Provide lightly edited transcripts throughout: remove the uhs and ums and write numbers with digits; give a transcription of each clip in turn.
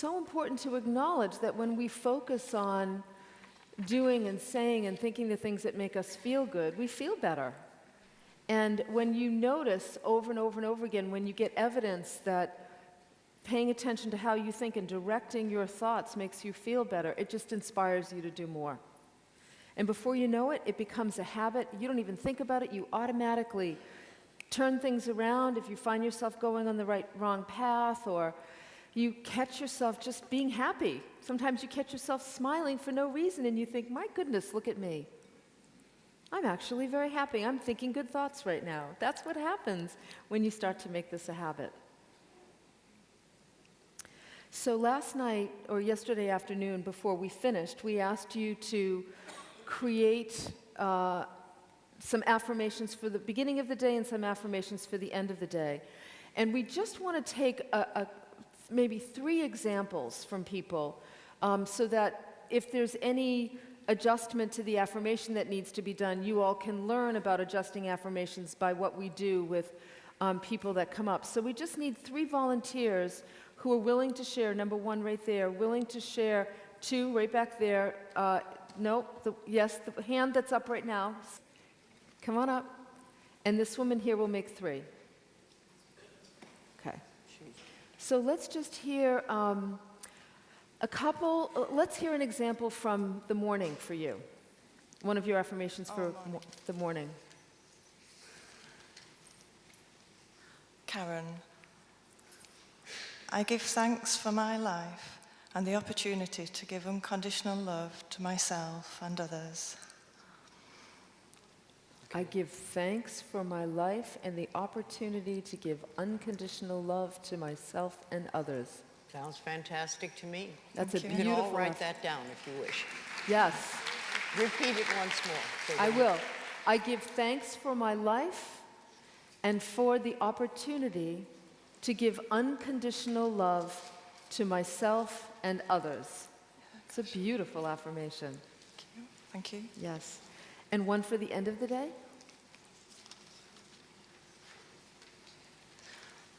so important to acknowledge that when we focus on doing and saying and thinking the things that make us feel good, we feel better. And when you notice over and over and over again, when you get evidence that paying attention to how you think and directing your thoughts makes you feel better, it just inspires you to do more. And before you know it, it becomes a habit. You don't even think about it. You automatically turn things around if you find yourself going on the wrong path, or you catch yourself just being happy. Sometimes you catch yourself smiling for no reason, and you think, my goodness, look at me. I'm actually very happy. I'm thinking good thoughts right now. That's what happens when you start to make this a habit. So last night, or yesterday afternoon, before we finished, we asked you to create some affirmations for the beginning of the day and some affirmations for the end of the day. And we just want to take maybe 3 examples from people so that if there's any adjustment to the affirmation that needs to be done, you all can learn about adjusting affirmations by what we do with people that come up. So we just need 3 volunteers who are willing to share. Number 1 right there, willing to share. 2 right back there. Yes, the hand that's up right now. Come on up. And this woman here will make 3. Okay. So let's just hear let's hear an example from the morning for you. One of your affirmations for the morning. Karen, I give thanks for my life and the opportunity to give unconditional love to myself and others. I give thanks for my life and the opportunity to give unconditional love to myself and others. Sounds fantastic to me. That's a You beautiful. can all write that down if you wish. Yes. Repeat it once more. So I will. I give thanks for my life and for the opportunity to give unconditional love to myself and others. It's a beautiful affirmation. Thank you. Yes. And one for the end of the day?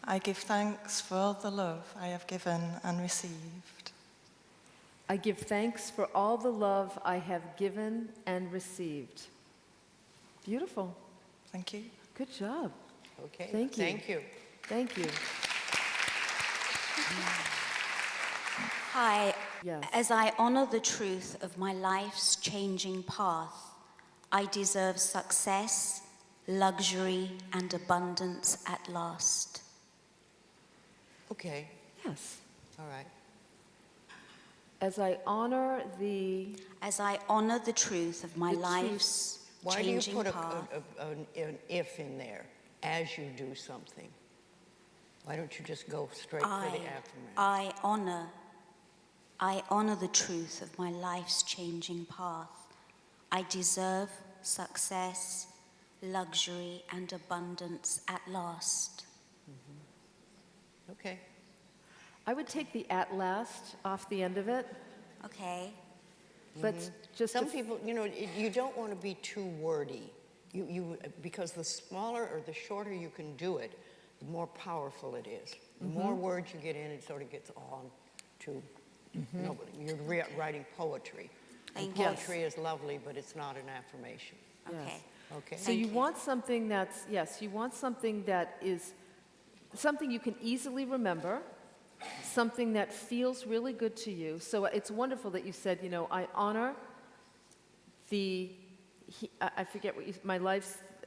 I give thanks for all the love I have given and received. I give thanks for all the love I have given and received. Beautiful. Thank you. Good job. Okay. Thank you. Thank you. Thank you. Hi. Yes. As I honor the truth of my life's changing path, I deserve success, luxury, and abundance at last. Okay. Yes. All right. As I honor the truth of my life's Why do you changing put path. an if in there, as you do something? Why don't you just go straight for the affirmation? I honor the truth of my life's changing path. I deserve success, luxury, and abundance at last. Mm-hmm. Okay. I would take the at last off the end of it. Okay. But just Some people, you don't want to be too wordy. Because the smaller or the shorter you can do it, the more powerful it is. The more words you get in, it sort of gets on to nobody. You're writing poetry. Thank you. Poetry is lovely, but it's not an affirmation. Okay. Yes. Okay. So you want something that's, you want something that is something you can easily remember, something that feels really good to you. So it's wonderful that you said, I honor I forget what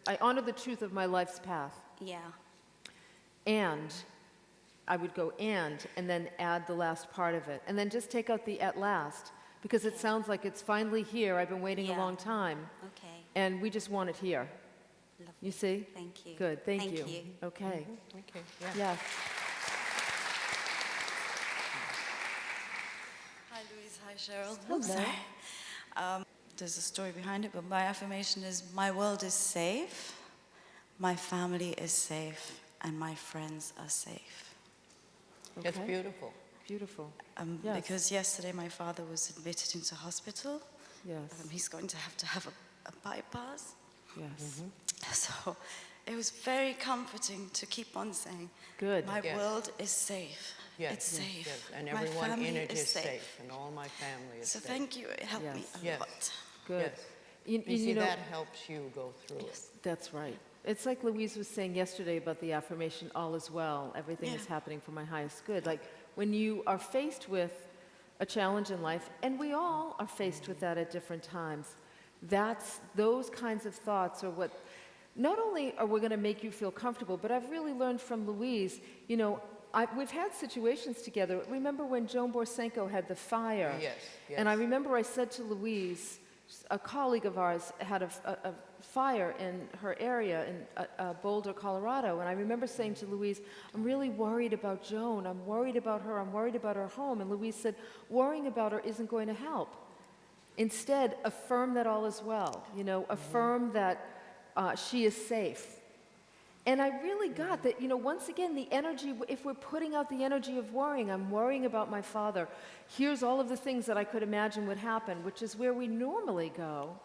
I honor the truth of my life's path. Yeah. And I would go and then add the last part of it. And then just take out the at last, because it sounds like it's finally here. I've been waiting a long time. Okay. And we just want it here. Lovely. You see? Thank you. Good, thank you. Thank you. Okay. Okay. Yeah. Yes. Hi, Louise. Hi, Cheryl. Hello. Sorry. There's a story behind it, but my affirmation is, my world is safe, my family is safe, and my friends are safe. It's Okay. beautiful. Beautiful. Yes. Because yesterday my father was admitted into hospital. Yes. He's going to have a bypass. Yes. So it was very comforting to keep on saying, Good. my Yes. world is safe. Yes, It's safe. yes, and My everyone family in it is is safe. safe, and all my family is So safe. thank you. It helped me Yes. a Yes. lot. Good. Yes. You, You see, know, that helps you go through it. that's right. It's like Louise was saying yesterday about the affirmation, all is well, everything is Yeah. happening for my highest good. Like when you are faced with a challenge in life, and we all are faced with that at different times, those kinds of thoughts are what, not only are we going to make you feel comfortable, but I've really learned from Louise, you know, we've had situations together. Remember when Joan Borsenko had the fire? Yes, yes. And I remember I said to Louise, a colleague of ours had a fire in her area in Boulder, Colorado, and I remember saying to Louise, I'm really worried about Joan. I'm worried about her. I'm worried about her home. And Louise said, worrying about her isn't going to help. Instead, affirm that all is well. You know, affirm that she is safe. And I really got that, you know, once again, the energy, if we're putting out the energy of worrying, I'm worrying about my father, here's all of the things that I could imagine would happen, which is where we normally go.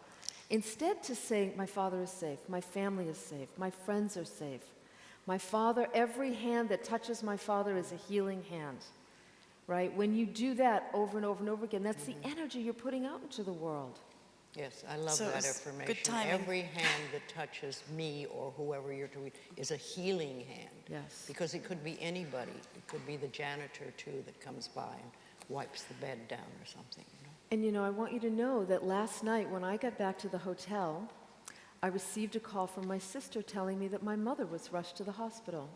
Instead to say, my father is safe, my family is safe, my friends are safe. My father, every hand that touches my father is a healing hand, right? When you do that over and over and over again, that's the energy you're putting out into the world. Yes, I love So that it's good affirmation. timing. Every hand that touches me or whoever you're doing is a healing hand. Yes. Because it could be anybody. It could be the janitor, too, that comes by and wipes the bed down or something. You know? And you know, I want you to know that last night when I got back to the hotel, I received a call from my sister telling me that my mother was rushed to the hospital.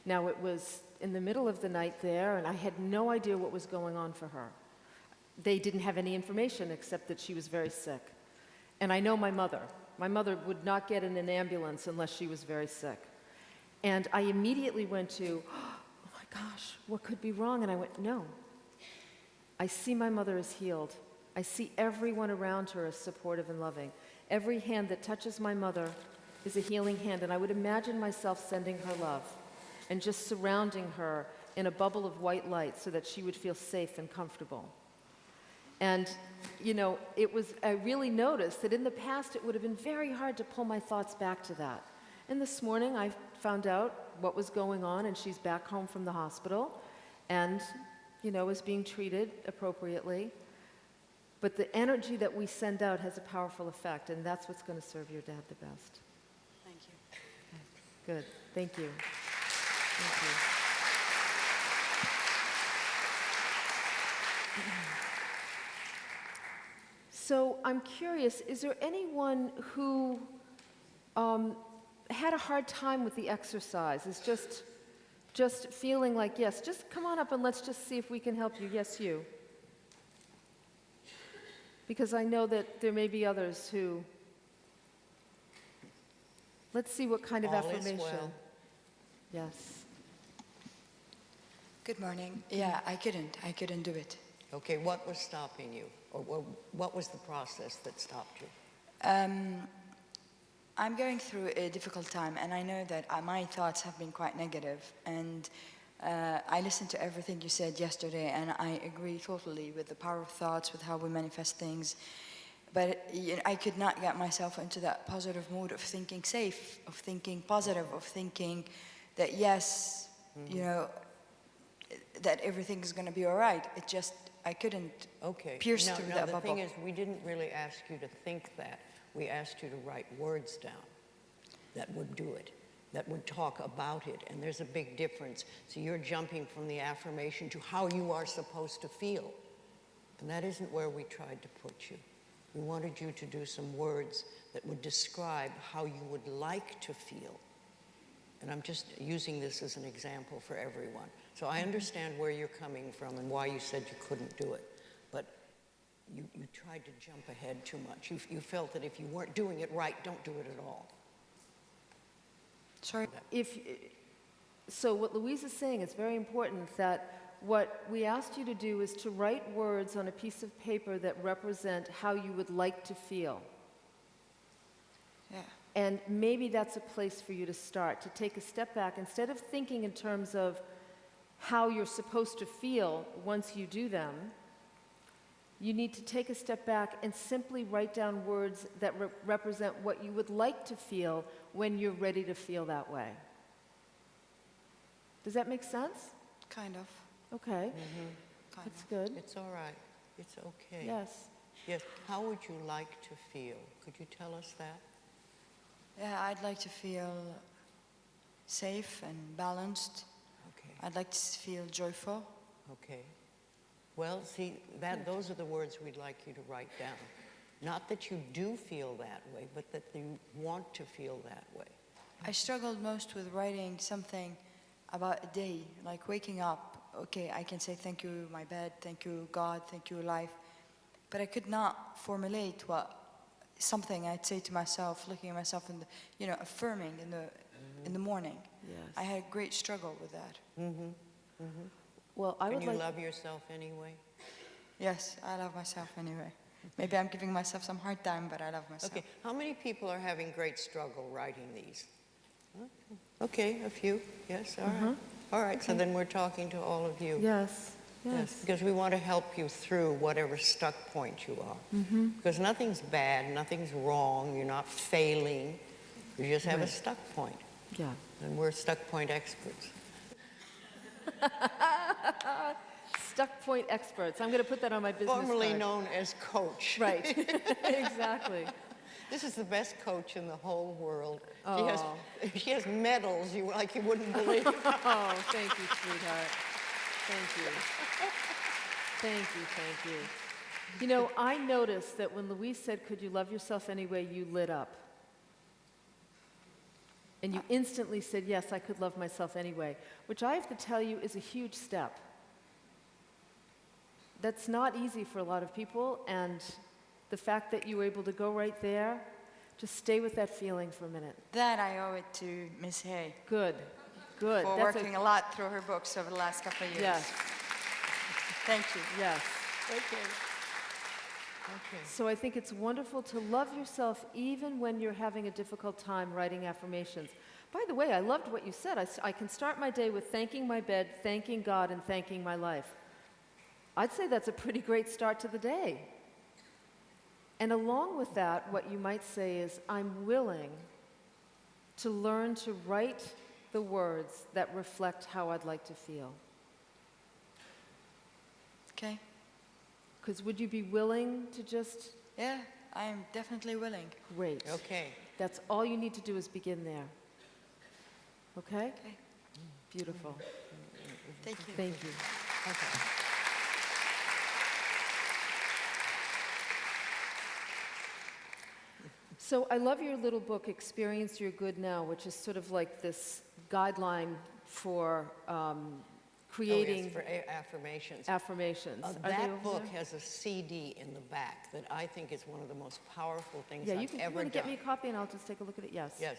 Now, it was in the middle of the night there, and I had no idea what was going on for her. They didn't have any information except that she was very sick. And I know my mother. My mother would not get in an ambulance unless she was very sick. And I immediately went to, oh my gosh, what could be wrong? And I went, no. I see my mother is healed. I see everyone around her as supportive and loving. Every hand that touches my mother is a healing hand. And I would imagine myself sending her love and just surrounding her in a bubble of white light so that she would feel safe and comfortable. And, you know, I really noticed that in the past it would have been very hard to pull my thoughts back to that. And this morning I found out what was going on, and she's back home from the hospital and, you know, is being treated appropriately. But the energy that we send out has a powerful effect, and that's what's going to serve your dad the best. Thank you. Good. Thank you. Thank you. So I'm curious, is there anyone who had a hard time with the exercise, is just feeling like, yes, just come on up and let's just see if we can help you. Yes, you. Because I know that there may be others who, let's see what kind of All is affirmation. well. Yes. Good morning. Yeah, I couldn't do it. Okay, what was stopping you? Or what was the process that stopped you? I'm going through a difficult time, and I know that my thoughts have been quite negative. And I listened to everything you said yesterday, and I agree totally with the power of thoughts, with how we manifest things. But you know, I could not get myself into that positive mood of thinking safe, of thinking positive, of thinking that yes, you know, that everything is going to be all right. It just, I couldn't pierce through that the bubble. thing is, we didn't really ask you to think that. We asked you to write words down that would do it, that would talk about it. And there's a big difference. So you're jumping from the affirmation to how you are supposed to feel. And that isn't where we tried to put you. We wanted you to do some words that would describe how you would like to feel. And I'm just using this as an example for everyone. So I understand where you're coming from and why you said you couldn't do it. But you tried to jump ahead too much. You felt that if you weren't doing it right, don't do it at all. Sorry. So what Louise is saying is very important, that what we asked you to do is to write words on a piece of paper that represent how you would like to feel. Yeah. And maybe that's a place for you to start, to take a step back. Instead of thinking in terms of how you're supposed to feel once you do them, you need to take a step back and simply write down words that represent what you would like to feel when you're ready to feel that way. Does that make sense? Kind of. Okay, Kind that's of. good. It's all right. It's okay. Yes. Yes. How would you like to feel? Could you tell us that? Yeah, I'd like to feel safe and balanced. Okay. I'd like to feel joyful. Okay. Well, see, those are the words we'd like you to write down. Not that you do feel that way, but that you want to feel that way. I struggled most with writing something about a day, like waking up. Okay, I can say thank you, my bed, thank you, God, thank you, life. But I could not formulate something I'd say to myself, looking at myself in the, affirming in the morning. Yes. I had a great struggle with that. Well, I Can would you like. love yourself anyway? Yes, I love myself anyway. Maybe I'm giving myself some hard time, but I love myself. Okay. How many people are having great struggle writing these? Okay, a few. Yes, all right. All right, so then we're talking to all of you. Yes. Yes, Yes. because we want to help you through whatever stuck point you are. Because nothing's bad, nothing's wrong, you're not failing. You just have a stuck point. Yeah. And we're stuck point experts. Stuck point experts. I'm going to put that on my business Formerly card. known as coach. Right. Exactly. This is the best coach in the whole world. Oh. She has medals you wouldn't believe. Oh, thank you, sweetheart. Thank you. Thank you, thank you. You know, I noticed that when Louise said, "Could you love yourself anyway?" you lit up. And you instantly said, "Yes, I could love myself anyway," which I have to tell you is a huge step. That's not easy for a lot of people, and the fact that you were able to go right there, just stay with that feeling for a minute. That I owe it to Miss Hay Good, good. for That's working a lot through her books over the last couple of years. Yes, Thank you. yes. Okay. Okay. So I think it's wonderful to love yourself even when you're having a difficult time writing affirmations. By the way, I loved what you said. I can start my day with thanking my bed, thanking God, and thanking my life. I'd say that's a pretty great start to the day. And along with that, what you might say is, I'm willing to learn to write the words that reflect how I'd like to feel. Okay. Because would you be willing to just, Yeah, I'm definitely willing. great. Okay. That's all you need to do is begin there. Okay? Okay. Beautiful. Thank you. Thank you. Okay. So I love your little book, Experience Your Good Now, which is sort of like this guideline for creating for affirmations. affirmations. Are they That over book there? has a CD in the back that I think is one of the most powerful things Yeah, I've you can ever want to get done. me a copy and I'll just take a look at it. Yes. Yes,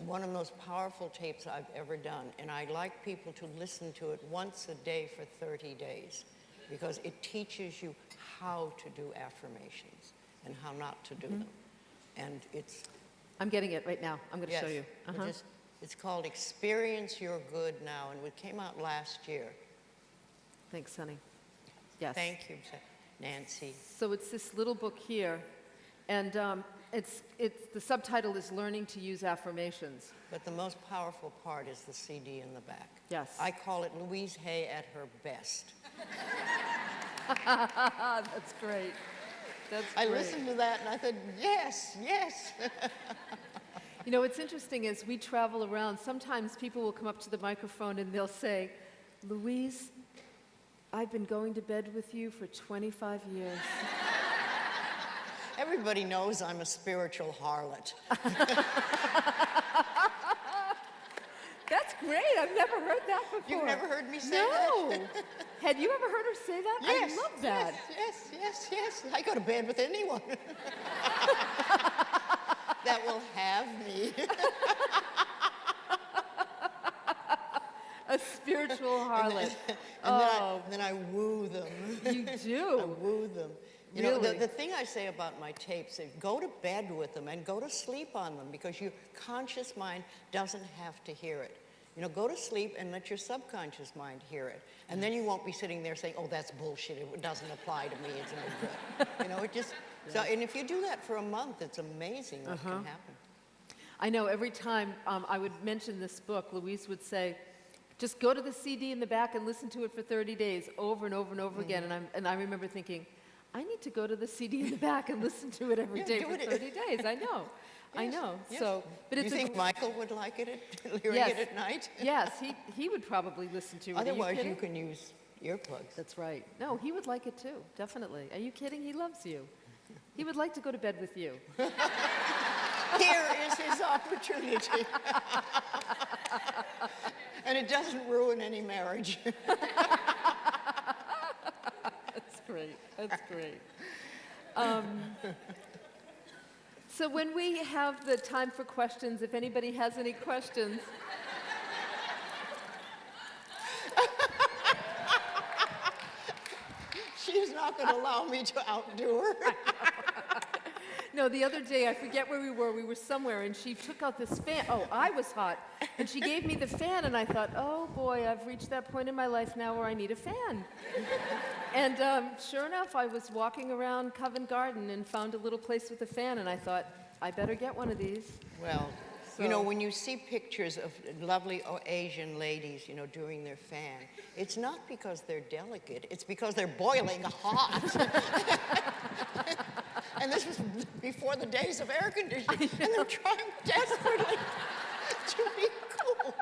one of the most powerful tapes I've ever done, and I like people to listen to it once a day for 30 days, because it teaches you how to do affirmations and how not to do them. And it's, I'm getting it right now. I'm going to yes, show you. it's called Experience Your Good Now, and it came out last year. Thanks, honey. Yes. Thank you, Nancy. So it's this little book here, and it's the subtitle is Learning to Use Affirmations. But the most powerful part is the CD in the back. Yes. I call it Louise Hay at her best. That's great. That's I great. listened to that and I said, yes, yes. You know, what's interesting is we travel around. Sometimes people will come up to the microphone and they'll say, Louise, I've been going to bed with you for 25 years. Everybody knows I'm a spiritual harlot. That's great. I've never heard that before. You've never heard me say that? No. Had you ever heard her say that? Yes, I love that. yes. I go to bed with anyone that will have me. A spiritual harlot. And then I woo them. You I do. woo them. You know, Really? the thing I say about my tapes is go to bed with them and go to sleep on them, because your conscious mind doesn't have to hear it. You know, go to sleep and let your subconscious mind hear it. And then you won't be sitting there saying, oh, that's bullshit. It doesn't apply to me. It's no good. You know, it just, so, and if you do that for a month, it's amazing what can happen. I know every time I would mention this book, Louise would say, Just go to the CD in the back and listen to it for 30 days over and over and over again. And I remember thinking, I need to go to the CD in the back and listen to it every Yeah, day do for it. 30 days. I know. I Yes, know. yes. So, but You it's think Michael would like it, hearing Yes. it at night? yes, he would probably listen to it. Are you Otherwise, you kidding? can use earplugs. That's right. No, he would like it too, definitely. Are you kidding? He loves you. He would like to go to bed with you. Here is his opportunity. And it doesn't ruin any marriage. That's great. That's great. So when we have the time for questions, if anybody has any questions, She's not going to allow me to outdo her. no, the other day, I forget where we were somewhere, and she took out this fan. Oh, I was hot. And she gave me the fan, and I thought, oh boy, I've reached that point in my life now where I need a fan. And sure enough, I was walking around Covent Garden and found a little place with a fan, and I thought, I better get one of these. Well, you know, So- when you see pictures of lovely Asian ladies, you know, doing their fan, it's not because they're delicate, it's because they're boiling hot. And this was before the days of air conditioning, and they're trying desperately to be cool.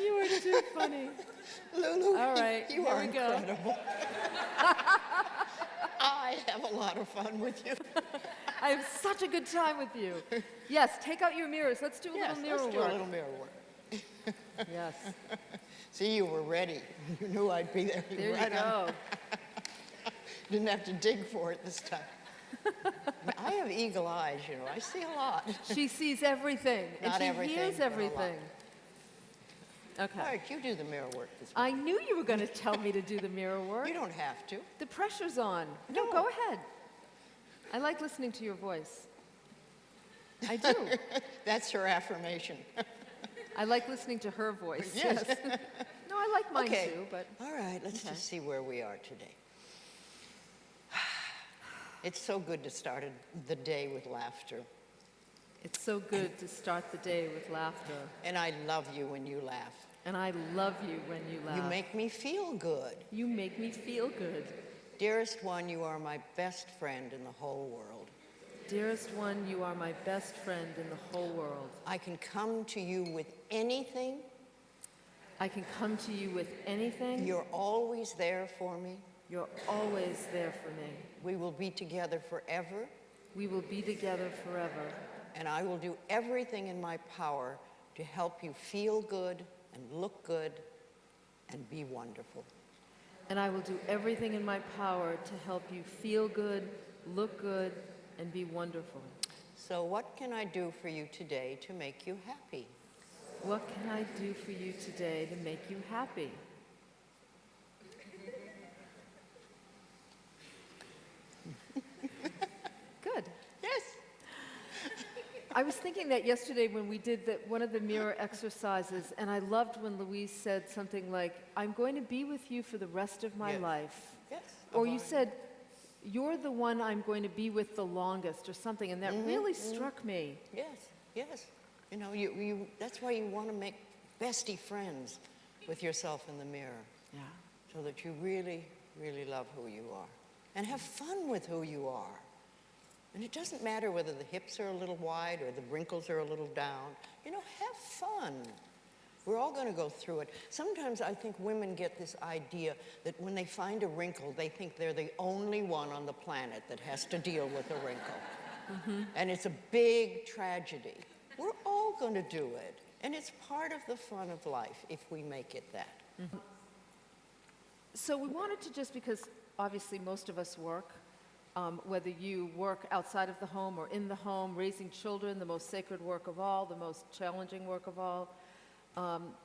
You are too funny. Lulu, All right, you here are we go. incredible. I have a lot of fun with you. I have such a good time with you. Yes, take out your mirrors. Let's do a Yes, little mirror let's do work. a little mirror work. Yes, See, you were ready. You knew I'd be there. there you right on. go. Didn't have to dig for it this time. I have eagle eyes, you know. I see a lot. She sees everything, and Not she everything, hears but a lot. everything. Okay. All right, you do the mirror work this I knew you were going to tell me to do the mirror work. You don't have to. The pressure's on. No, No. go ahead. I like listening to your voice. I do. That's her affirmation. I like listening to her voice. Yes. No, I like mine Okay. too, but All right, let's Okay. just see where we are today. It's so good to start the day with laughter. it's so good to start the day with laughter. And I love you when you laugh. And I love you when you laugh. You make me feel good. You make me feel good. Dearest one, you are my best friend in the whole world. Dearest one, you are my best friend in the whole world. I can come to you with anything. I can come to you with anything. You're always there for me. You're always there for me. We will be together forever, We will be together forever. and I will do everything in my power to help you feel good and look good and be wonderful. And I will do everything in my power to help you feel good, look good, and be wonderful. So what can I do for you today to make you happy? What can I do for you today to make you happy? Good. Yes. I was thinking that yesterday when we did one of the mirror exercises, and I loved when Louise said something like, I'm going to be with you for the rest of my Yes. life. Yes. Or you said, you're the one I'm going to be with the longest, or something, and that really struck me. Yes, yes. You know, that's why you want to make bestie friends with yourself in the mirror, Yeah. so that you really, really love who you are. And have fun with who you are. And it doesn't matter whether the hips are a little wide or the wrinkles are a little down. You know, have fun. We're all going to go through it. Sometimes I think women get this idea that when they find a wrinkle, they think they're the only one on the planet that has to deal with a wrinkle. And it's a big tragedy. We're all going to do it. And it's part of the fun of life if we make it that. So we wanted to, just because obviously most of us work, whether you work outside of the home or in the home, raising children, the most sacred work of all, the most challenging work of all.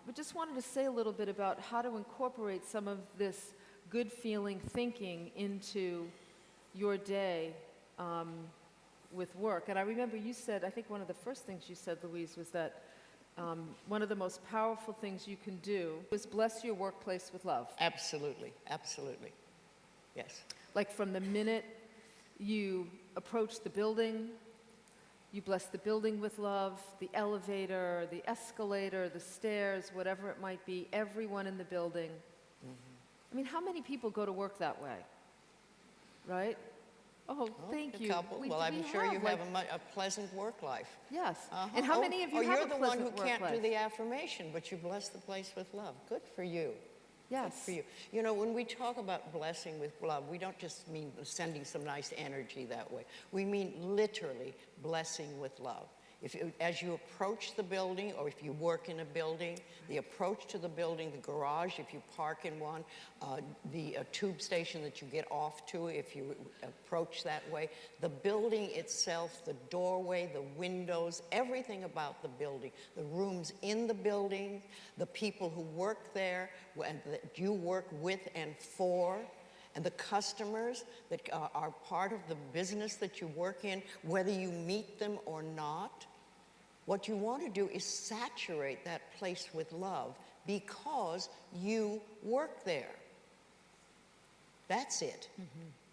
We just wanted to say a little bit about how to incorporate some of this good feeling thinking into your day with work. And I remember you said, I think one of the first things you said, Louise, was that one of the most powerful things you can do is bless your workplace with love. Absolutely, absolutely. Yes. Like from the minute you approach the building, You bless the building with love, the elevator, the escalator, the stairs, whatever it might be, everyone in the building. I mean, how many people go to work that way? Right? Oh, thank A you. couple. Well, I'm sure you have a pleasant work life. Yes. Uh-huh. And how many of you or have you're a the one pleasant who work can't do life? the affirmation, but you bless the place with love. Good for you. Yes. Good for you. You know, when we talk about blessing with love, we don't just mean sending some nice energy that way. We mean literally blessing with love. As you approach the building, or if you work in a building, the approach to the building, the garage, if you park in one, the tube station that you get off to if you approach that way, the building itself, the doorway, the windows, everything about the building, the rooms in the building, the people who work there, and that you work with and for, and the customers that are part of the business that you work in, whether you meet them or not. What you want to do is saturate that place with love because you work there. That's it.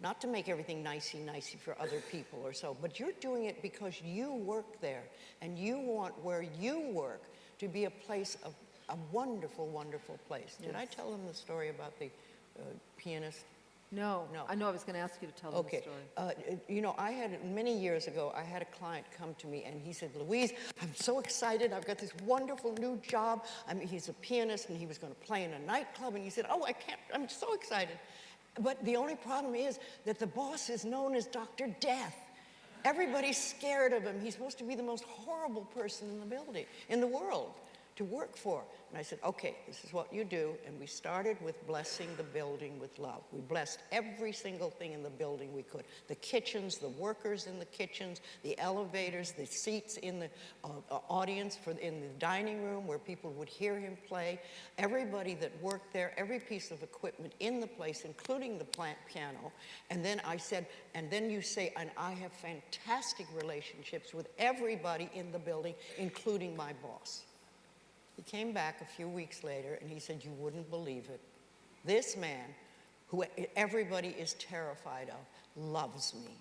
Not to make everything nicey for other people or so, but you're doing it because you work there, and you want where you work to be a place of a wonderful, wonderful place. Did I tell them the story about the pianist? No. No. I know I was going to ask you to tell them the Okay. story. You know, many years ago, I had a client come to me and he said, Louise, I'm so excited. I've got this wonderful new job. I mean, he's a pianist and he was going to play in a nightclub. And he said, oh, I'm so excited. But the only problem is that the boss is known as Dr. Death. Everybody's scared of him. He's supposed to be the most horrible person in the building, in the world, to work for. And I said, okay, this is what you do. And we started with blessing the building with love. We blessed every single thing in the building we could. The kitchens, the workers in the kitchens, the elevators, the seats in the audience in the dining room where people would hear him play, everybody that worked there, every piece of equipment in the place, including the piano. And then I said, and then you say, and I have fantastic relationships with everybody in the building, including my boss. He came back a few weeks later and he said, you wouldn't believe it. This man, who everybody is terrified of, loves me.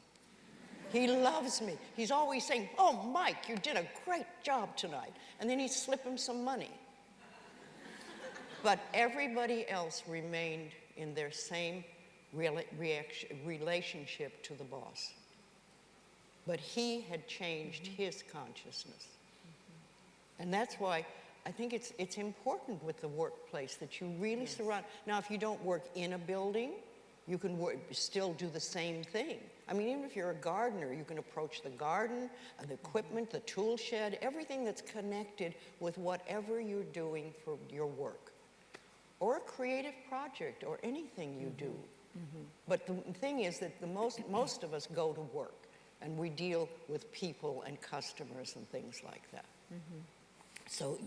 He loves me. He's always saying, oh, Mike, you did a great job tonight. And then he'd slip him some money. But everybody else remained in their same relationship to the boss. But he had changed his consciousness. And that's why I think it's important with the workplace that you really surround. Now, if you don't work in a building, you can still do the same thing. I mean, even if you're a gardener, you can approach the garden, the equipment, the tool shed, everything that's connected with whatever you're doing for your work, or a creative project, or anything you do. But the thing is that most of us go to work, and we deal with people and customers and things like that. So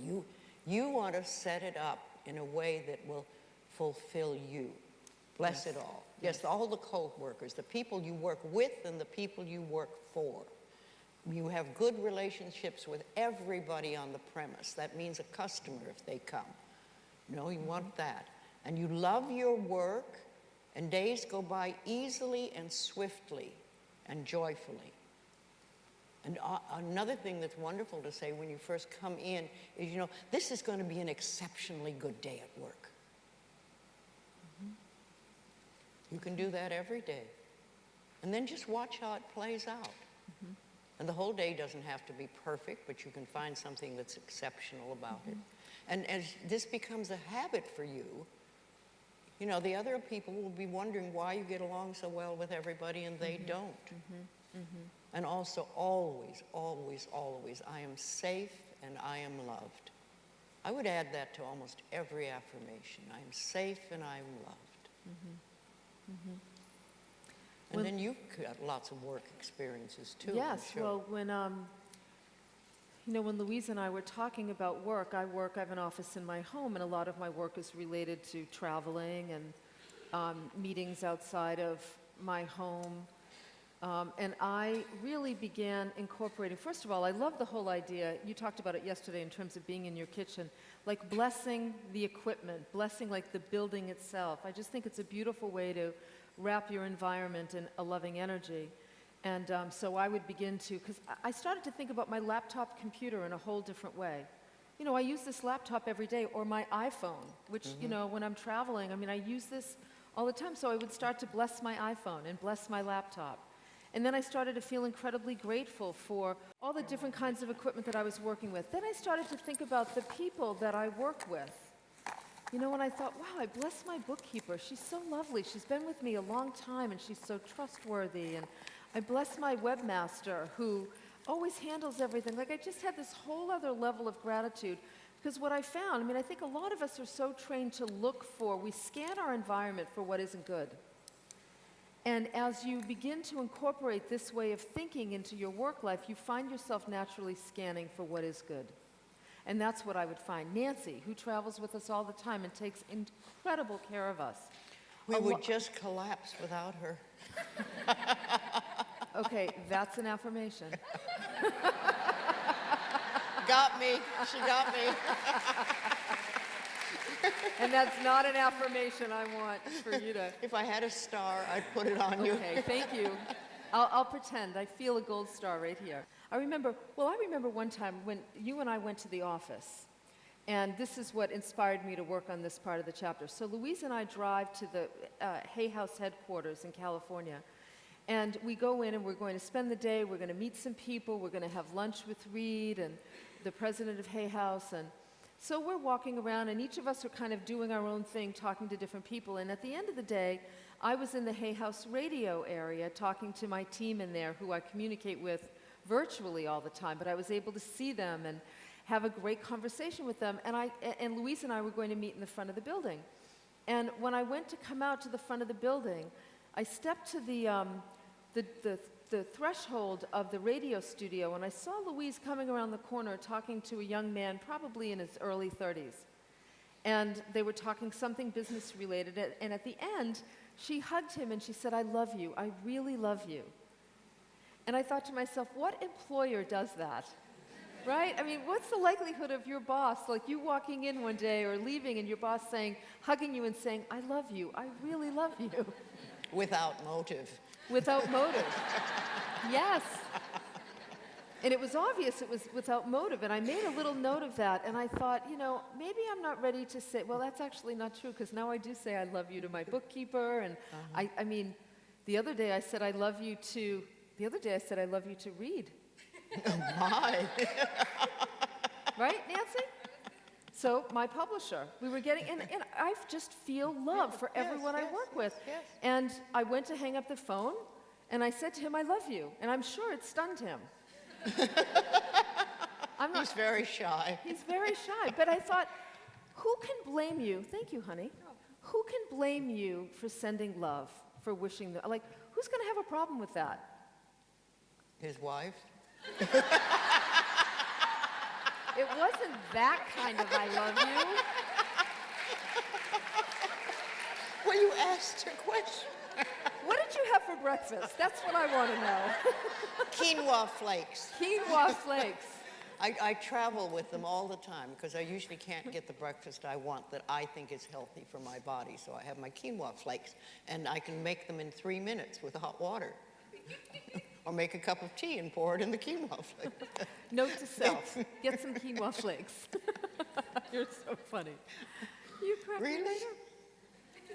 you want to set it up in a way that will fulfill you. Bless it all. Yes, all the co-workers, the people you work with and the people you work for. You have good relationships with everybody on the premise. That means a customer if they come. No, you want that. And you love your work, and days go by easily and swiftly and joyfully. And another thing that's wonderful to say when you first come in is, you know, this is going to be an exceptionally good day at work. You can do that every day. And then just watch how it plays out. And the whole day doesn't have to be perfect, but you can find something that's exceptional about it. And as this becomes a habit for you, you know, the other people will be wondering why you get along so well with everybody and they don't. And also, always, always, always, I am safe and I am loved. I would add that to almost every affirmation. I am safe and I am loved. And then you've got lots of work experiences too. Yes, I'm sure. well, when you know, when Louise and I were talking about work, I have an office in my home, and a lot of my work is related to traveling and meetings outside of my home. And I really began incorporating, first of all, I love the whole idea, you talked about it yesterday in terms of being in your kitchen, like blessing the equipment, blessing like the building itself. I just think it's a beautiful way to wrap your environment in a loving energy. And so I would begin to, because I started to think about my laptop computer in a whole different way. You know, I use this laptop every day, or my iPhone, which, you know, when I'm traveling, I mean, I use this all the time. So I would start to bless my iPhone and bless my laptop. And then I started to feel incredibly grateful for all the different kinds of equipment that I was working with. Then I started to think about the people that I work with. You know, and I thought, wow, I bless my bookkeeper. She's so lovely. She's been with me a long time, and she's so trustworthy. And I bless my webmaster, who always handles everything. Like, I just had this whole other level of gratitude. Because what I found, I mean, I think a lot of us are so trained to look for, we scan our environment for what isn't good. And as you begin to incorporate this way of thinking into your work life, you find yourself naturally scanning for what is good. And that's what I would find. Nancy, who travels with us all the time and takes incredible care of us. We would just collapse without her. Okay, that's an affirmation. Got me. She got me. And that's not an affirmation I want for you to... If I had a star, I'd put it on you. Okay, thank you. I'll pretend. I feel a gold star right here. I remember one time when you and I went to the office, and this is what inspired me to work on this part of the chapter. So Louise and I drive to the Hay House headquarters in California, and we go in and we're going to spend the day, we're going to meet some people, we're going to have lunch with Reed and the president of Hay House, and so we're walking around, and each of us are kind of doing our own thing, talking to different people, and at the end of the day, I was in the Hay House radio area talking to my team in there, who I communicate with virtually all the time, but I was able to see them and have a great conversation with them. And Louise and I were going to meet in the front of the building. And when I went to come out to the front of the building, I stepped to the threshold of the radio studio, and I saw Louise coming around the corner talking to a young man, probably in his early 30s. And they were talking something business related, and at the end, she hugged him and she said, "I love you. I really love you." And I thought to myself, what employer does that? Right? I mean, what's the likelihood of your boss, like you walking in one day or leaving and your boss hugging you and saying, "I love you. I really love you." Without motive. Without motive. Yes. And it was obvious it was without motive, and I made a little note of that, and I thought, you know, maybe I'm not ready to say, well, that's actually not true, because now I do say I love you to my bookkeeper, and I mean, the other day I said I love you to Reed. Oh, my. Right, Nancy? So my publisher, we were getting, and I just feel love for everyone I work with. Yes. And I went to hang up the phone, and I said to him, "I love you," and I'm sure it stunned him. He's very shy. He's very shy. But I thought, who can blame you? Thank you, honey. Who can blame you for sending love, for wishing the, like, who's going to have a problem with that? His wife? It wasn't that kind of "I love you." Well, you asked a question. What did you have for breakfast? That's what I want to know. Quinoa flakes. Quinoa flakes. I travel with them all the time because I usually can't get the breakfast I want that I think is healthy for my body. So I have my quinoa flakes, and I can make them in 3 minutes with hot water. Or make a cup of tea and pour it in the quinoa flakes. Note to self, get some quinoa flakes. You're so funny. You crack me Really? right up.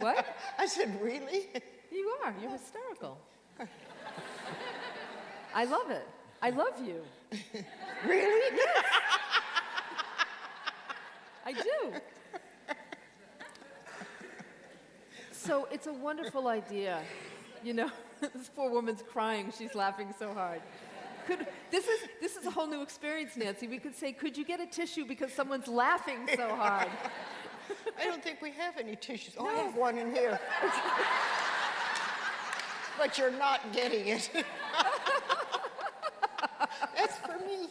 What? I said, really? You are. You're hysterical. I love it. I love you. Really? Yes. I do. So it's a wonderful idea. You know, this poor woman's crying. She's laughing so hard. This is a whole new experience, Nancy. We could say, could you get a tissue because someone's laughing so hard? I don't think we have any tissues. Oh, I have one in here. But you're not getting it. That's for me.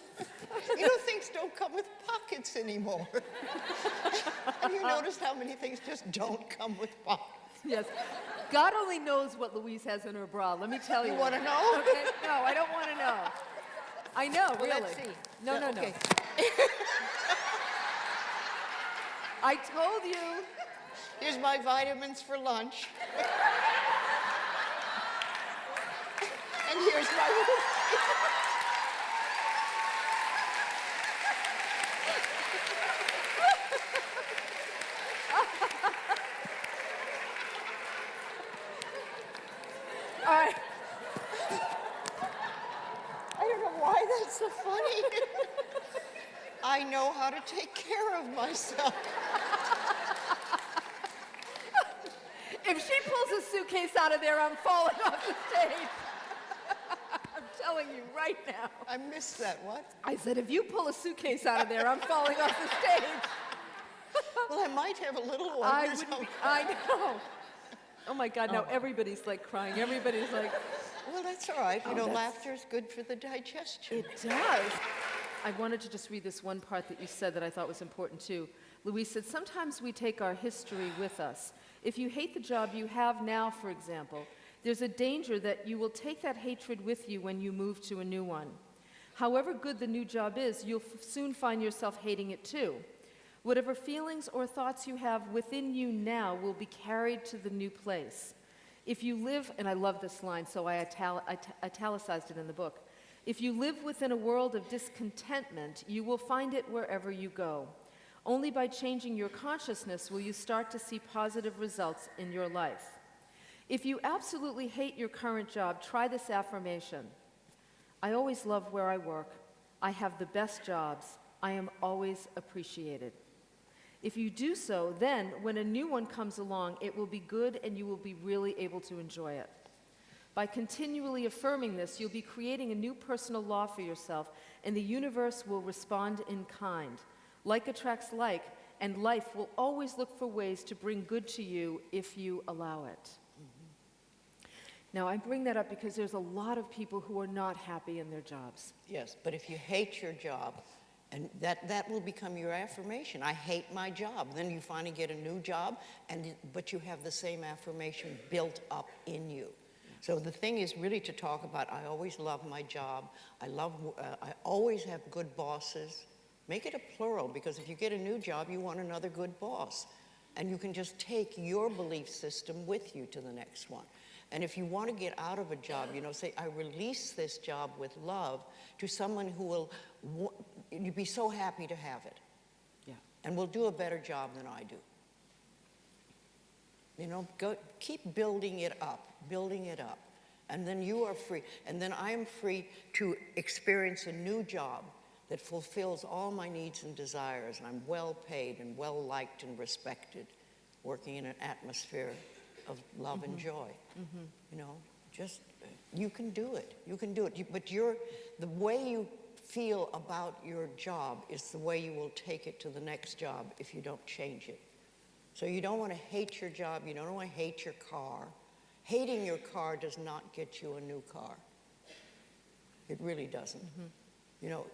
You know, things don't come with pockets anymore. Have you noticed how many things just don't come with pockets? Yes. God only knows what Louise has in her bra. Let me tell you. You want to know? Okay? No, I don't want to know. I know, Well, really. let's see. No, no, Okay. no. I told you. Here's my vitamins for lunch. And here's my little All right. I don't know why that's so funny. I know how to take care of myself. If she pulls a suitcase out of there, I'm falling off the stage. I'm telling you right now. I missed that. What? I said, if you pull a suitcase out of there, I'm falling off the stage. Well, I might have a little one. I or wouldn't something. I know. Oh my God, now everybody's like crying. Everybody's like, Well, that's all right. You Oh, know, that's- laughter is good for the digestion. it does. I wanted to just read this one part that you said that I thought was important too. Louise said, sometimes we take our history with us. If you hate the job you have now, for example, there's a danger that you will take that hatred with you when you move to a new one. However good the new job is, you'll soon find yourself hating it too. Whatever feelings or thoughts you have within you now will be carried to the new place. If you live, and I love this line, so I italicized it in the book. If you live within a world of discontentment, you will find it wherever you go. Only by changing your consciousness will you start to see positive results in your life. If you absolutely hate your current job, try this affirmation. I always love where I work. I have the best jobs. I am always appreciated. If you do so, then when a new one comes along, it will be good and you will be really able to enjoy it. By continually affirming this, you'll be creating a new personal law for yourself, and the universe will respond in kind. Like attracts like, and life will always look for ways to bring good to you if you allow it. Now, I bring that up because there's a lot of people who are not happy in their jobs. Yes, but if you hate your job, and that will become your affirmation. I hate my job. Then you finally get a new job, but you have the same affirmation built up in you. So the thing is really to talk about, I always love my job. I always have good bosses. Make it a plural, because if you get a new job, you want another good boss. And you can just take your belief system with you to the next one. And if you want to get out of a job, say, I release this job with love to someone who will, you'd be so happy to have it. Yeah. And will do a better job than I do. Keep building it up. And then you are free. And then I am free to experience a new job that fulfills all my needs and desires. And I'm well paid and well liked and respected, working in an atmosphere of love and joy. You can do it. But the way you feel about your job is the way you will take it to the next job if you don't change it. So you don't want to hate your job. You don't want to hate your car. Hating your car does not get you a new car. It really doesn't.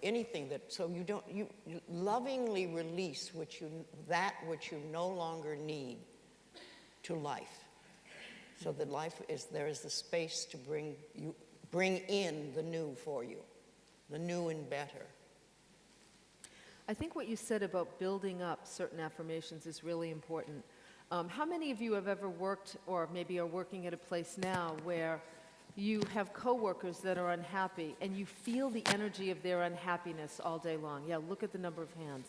Anything so you lovingly release that which you no longer need to life. So that there is the space to bring in the new for you, the new and better. I think what you said about building up certain affirmations is really important. How many of you have ever worked, or maybe are working at a place now, where you have coworkers that are unhappy and you feel the energy of their unhappiness all day long? Yeah, look at the number of hands.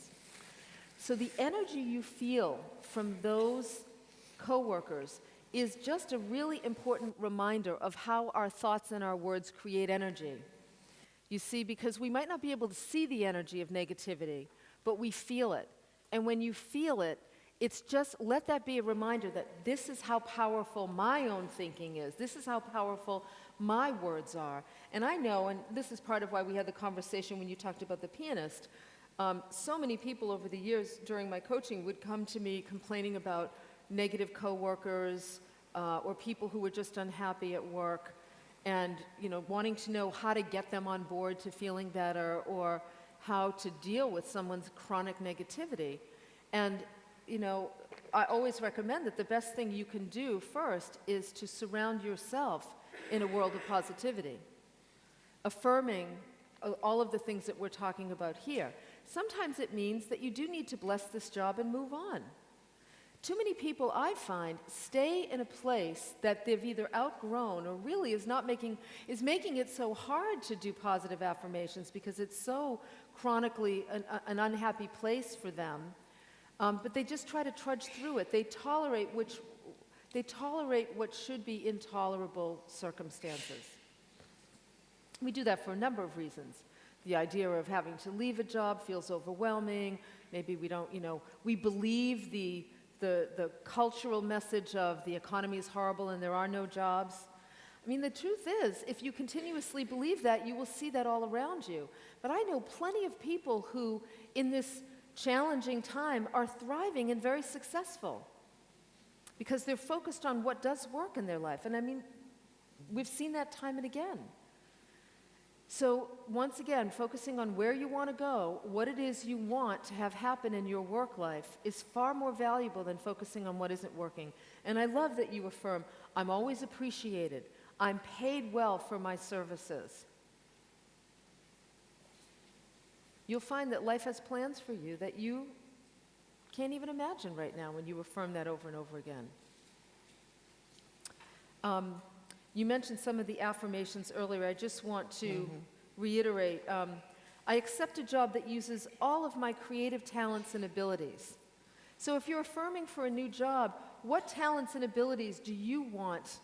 So the energy you feel from those coworkers is just a really important reminder of how our thoughts and our words create energy. You see, because we might not be able to see the energy of negativity, but we feel it. And when you feel it, it's just, let that be a reminder that this is how powerful my own thinking is. This is how powerful my words are. And I know, and this is part of why we had the conversation when you talked about the pianist, so many people over the years during my coaching would come to me complaining about negative coworkers or people who were just unhappy at work, and wanting to know how to get them on board to feeling better, or how to deal with someone's chronic negativity. And I always recommend that the best thing you can do first is to surround yourself in a world of positivity, affirming all of the things that we're talking about here. Sometimes it means that you do need to bless this job and move on. too many people, I find, stay in a place that they've either outgrown or really is making it so hard to do positive affirmations because it's so chronically an unhappy place for them. But they just try to trudge through it. They tolerate what should be intolerable circumstances. We do that for a number of reasons. The idea of having to leave a job feels overwhelming. Maybe we don't, we believe the cultural message of the economy is horrible and there are no jobs. I mean, the truth is, if you continuously believe that, you will see that all around you. But I know plenty of people who, in this challenging time, are thriving and very successful because they're focused on what does work in their life. And I mean, we've seen that time and again. So once again, focusing on where you want to go, what it is you want to have happen in your work life is far more valuable than focusing on what isn't working. And I love that you affirm, I'm always appreciated. I'm paid well for my services. You'll find that life has plans for you that you can't even imagine right now when you affirm that over and over again. You mentioned some of the affirmations earlier. I just want to reiterate. I accept a job that uses all of my creative talents and abilities. So if you're affirming for a new job, what talents and abilities do you want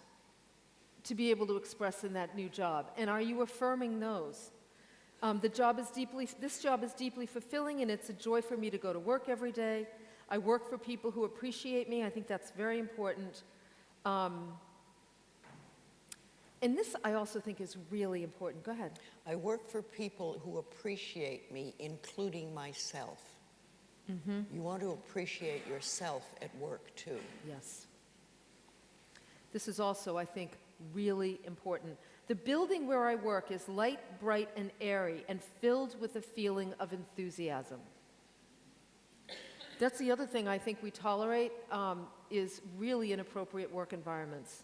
to be able to express in that new job? And are you affirming those? This job is deeply fulfilling, and it's a joy for me to go to work every day. I work for people who appreciate me. I think that's very important. And this, I also think, is really important. Go ahead. I work for people who appreciate me, including myself. You want to appreciate yourself at work, too. Yes. This is also, I think, really important. The building where I work is light, bright, and airy, and filled with a feeling of enthusiasm. That's the other thing I think we tolerate, is really inappropriate work environments.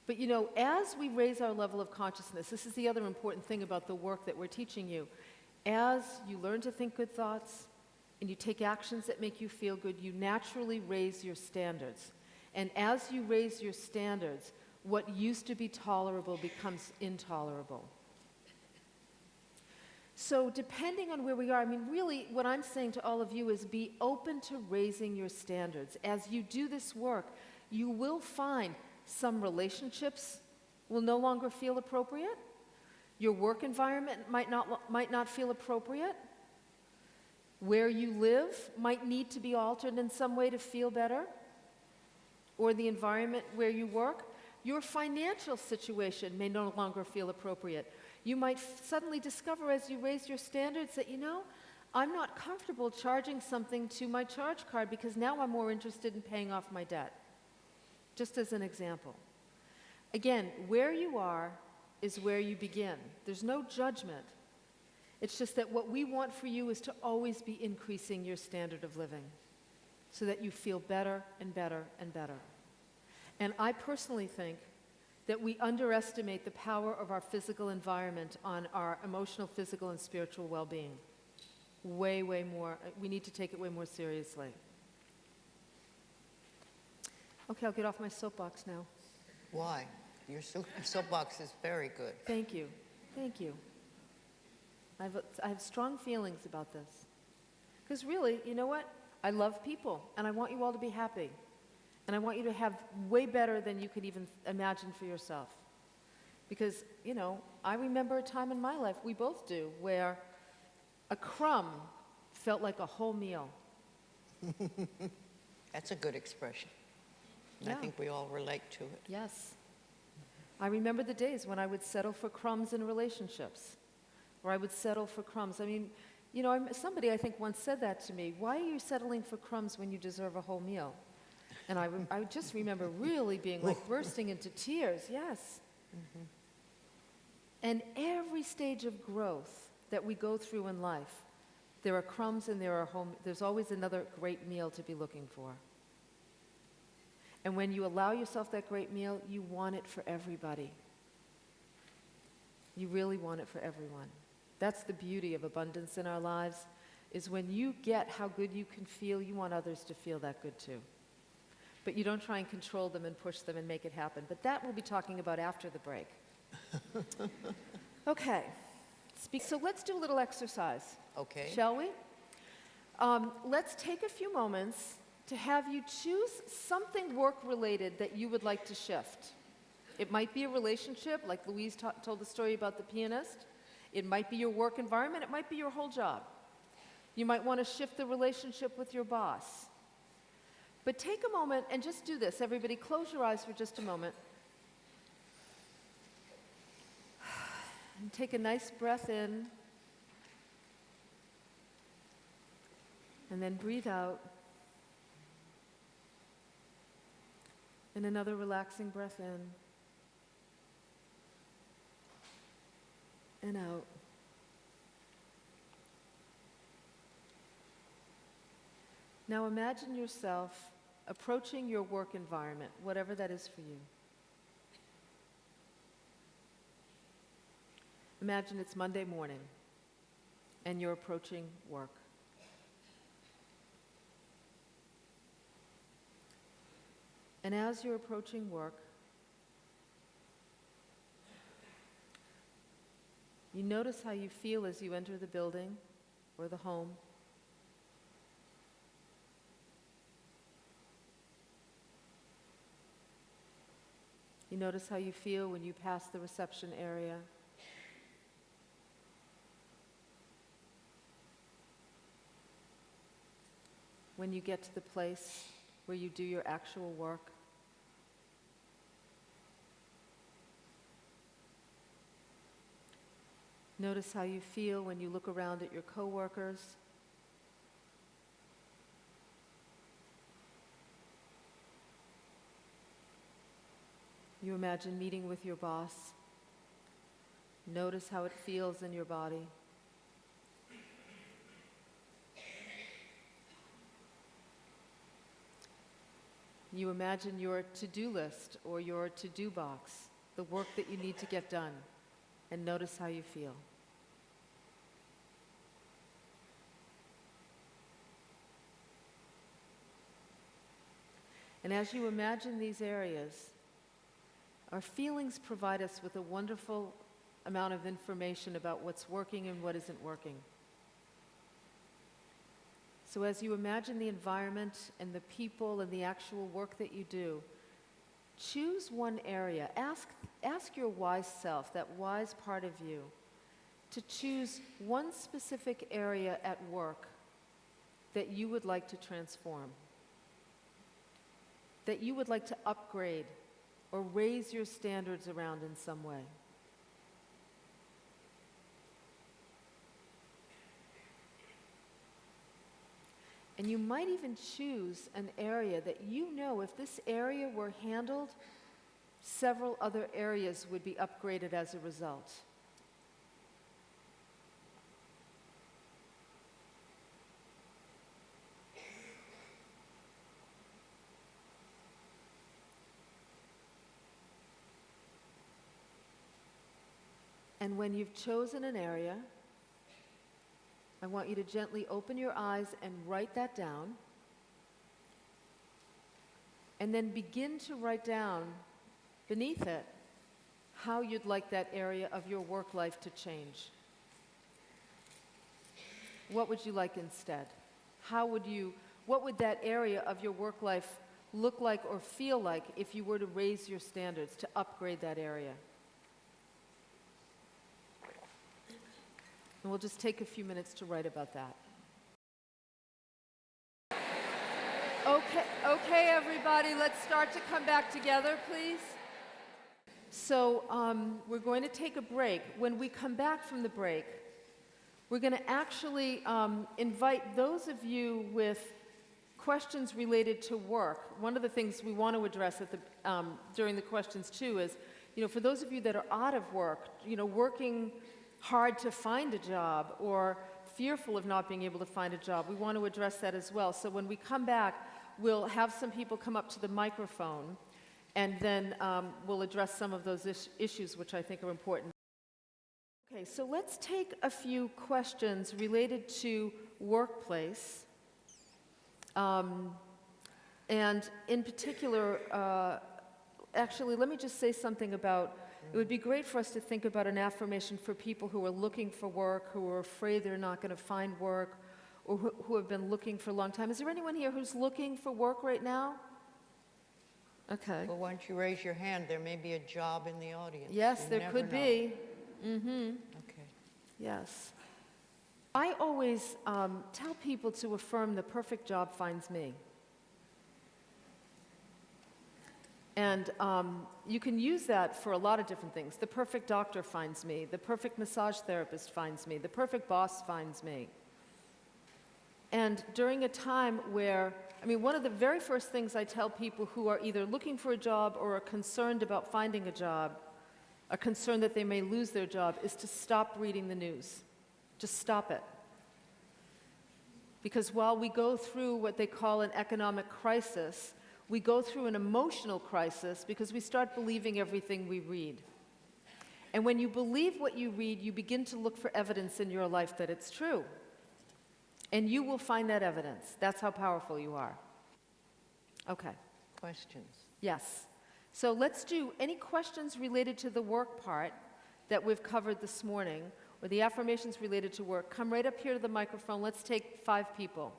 But as we raise our level of consciousness, this is the other important thing about the work that we're teaching you. As you learn to think good thoughts and you take actions that make you feel good, you naturally raise your standards. And as you raise your standards, what used to be tolerable becomes intolerable. So depending on where we are, I mean, really what I'm saying to all of you is be open to raising your standards. As you do this work, you will find some relationships will no longer feel appropriate. Your work environment might not feel appropriate. Where you live might need to be altered in some way to feel better. Or the environment where you work. Your financial situation may no longer feel appropriate. You might suddenly discover as you raise your standards that, I'm not comfortable charging something to my charge card because now I'm more interested in paying off my debt. Just as an example. Again, where you are is where you begin. There's no judgment. It's just that what we want for you is to always be increasing your standard of living so that you feel better and better and better. And I personally think that we underestimate the power of our physical environment on our emotional, physical, and spiritual well-being. Way, way more. We need to take it way more seriously. Okay, I'll get off my soapbox now. Why? Your soapbox is very good. Thank you. Thank you. I have strong feelings about this. Because really, you know what? I love people, and I want you all to be happy. And I want you to have way better than you could even imagine for yourself. Because, I remember a time in my life, we both do, where a crumb felt like a whole meal. That's a good expression. Yeah. I think we all relate to it. Yes. I remember the days when I would settle for crumbs in relationships, or I would settle for crumbs. I mean, somebody I think once said that to me. Why are you settling for crumbs when you deserve a whole meal? And I just remember really being like bursting into tears. Yes. And every stage of growth that we go through in life, there are crumbs and there's always another great meal to be looking for. And when you allow yourself that great meal, you want it for everybody. You really want it for everyone. That's the beauty of abundance in our lives. is when you get how good you can feel, you want others to feel that good too. But you don't try and control them and push them and make it happen. But that we'll be talking about after the break. Okay. So let's do a little exercise. Okay. Shall we? Let's take a few moments to have you choose something work-related that you would like to shift. It might be a relationship, like Louise told the story about the pianist. It might be your work environment. It might be your whole job. You might want to shift the relationship with your boss. But take a moment and just do this. Everybody, close your eyes for just a moment. And take a nice breath in. And then breathe out. And another relaxing breath in. And out. Now imagine yourself approaching your work environment, whatever that is for you. Imagine it's Monday morning and you're approaching work. And as you're approaching work, you notice how you feel as you enter the building or the home. You notice how you feel when you pass the reception area. When you get to the place where you do your actual work. Notice how you feel when you look around at your coworkers. You imagine meeting with your boss. Notice how it feels in your body. You imagine your to-do list or your to-do box, the work that you need to get done, and notice how you feel. And as you imagine these areas, our feelings provide us with a wonderful amount of information about what's working and what isn't working. So as you imagine the environment and the people and the actual work that you do, choose one area. Ask your wise self, that wise part of you, to choose one specific area at work that you would like to transform, that you would like to upgrade or raise your standards around in some way. And you might even choose an area that you know if this area were handled, several other areas would be upgraded as a result. And when you've chosen an area, I want you to gently open your eyes and write that down. And then begin to write down beneath it how you'd like that area of your work life to change. What would you like instead? What would that area of your work life look like or feel like if you were to raise your standards, to upgrade that area? And we'll just take a few minutes to write about that. Okay, everybody, let's start to come back together, please. So we're going to take a break. When we come back from the break, we're going to actually invite those of you with questions related to work. One of the things we want to address during the questions too is, for those of you that are out of work, working hard to find a job or fearful of not being able to find a job, we want to address that as well. So when we come back, we'll have some people come up to the microphone, and then we'll address some of those issues which I think are important. Okay, so let's take a few questions related to workplace. And in particular, actually, let me just say something about, it would be great for us to think about an affirmation for people who are looking for work, who are afraid they're not going to find work, or who have been looking for a long time. Is there anyone here who's looking for work right now? Okay. Well, once you raise your hand, there may be a job in the audience. Yes, You there never could know. be. Mm-hmm. Okay. Yes. I always tell people to affirm the perfect job finds me. And you can use that for a lot of different things. The perfect doctor finds me. The perfect massage therapist finds me. The perfect boss finds me. And during a time where, one of the very first things I tell people who are either looking for a job or are concerned about finding a job, are concerned that they may lose their job, is to stop reading the news. Just stop it. Because while we go through what they call an economic crisis, we go through an emotional crisis because we start believing everything we read. And when you believe what you read, you begin to look for evidence in your life that it's true. And you will find that evidence. That's how powerful you are. Okay. Questions? Yes. So let's do any questions related to the work part that we've covered this morning, or the affirmations related to work. Come right up here to the microphone. Let's take 5 people.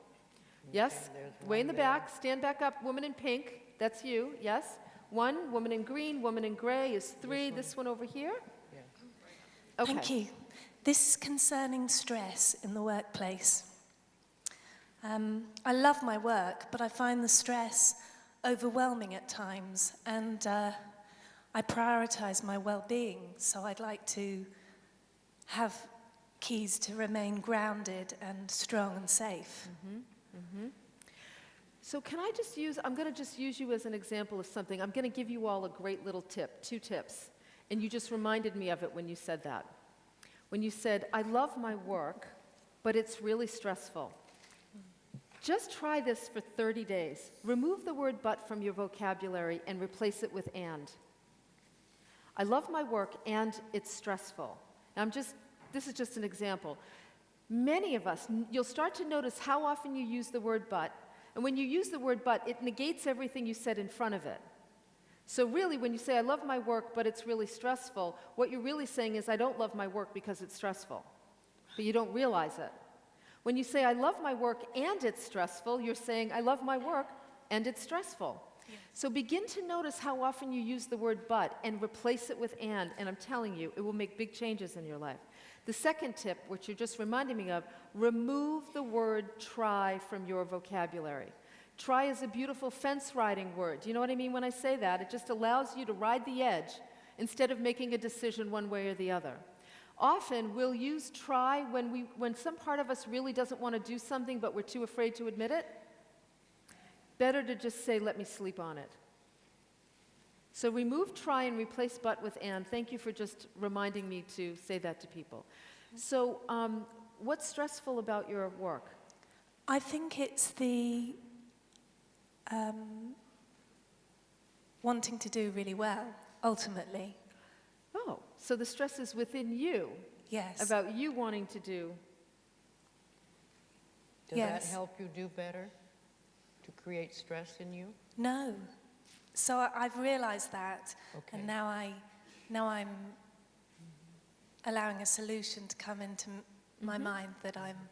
Yes? there's Way one in the there. back. Stand back up. Woman in pink. That's you. Yes? 1. Woman in green. Woman in gray is 3. This one over here. Yes. Okay. Thank you. This is concerning stress in the workplace. I love my work, but I find the stress overwhelming at times, and I prioritize my well-being, so I'd like to have keys to remain grounded and strong and safe. So can I just I'm going to just use you as an example of something. I'm going to give you all a great little tip, 2 tips. And you just reminded me of it when you said that. When you said, I love my work, but it's really stressful. Just try this for 30 days. Remove the word but from your vocabulary and replace it with and. I love my work and it's stressful. Now this is just an example. Many of us, you'll start to notice how often you use the word but. And when you use the word but, it negates everything you said in front of it. So really, when you say, I love my work, but it's really stressful, what you're really saying is, I don't love my work because it's stressful. But you don't realize it. When you say, I love my work and it's stressful, you're saying, I love my work and it's stressful. Yes. So begin to notice how often you use the word but and replace it with and I'm telling you, it will make big changes in your life. The second tip, which you're just reminding me of, remove the word try from your vocabulary. Try is a beautiful fence riding word. Do you know what I mean when I say that? It just allows you to ride the edge instead of making a decision one way or the other. Often we'll use try when some part of us really doesn't want to do something but we're too afraid to admit it. Better to just say, let me sleep on it. So remove try and replace but with and. Thank you for just reminding me to say that to people. So what's stressful about your work? I think it's the wanting to do really well, ultimately. Oh, so the stress is within you. Yes. About you wanting to do. Does Yes. that help you do better? To create stress in you? No. So I've realized that, Okay. and now I'm allowing a solution to come into my mind that I'm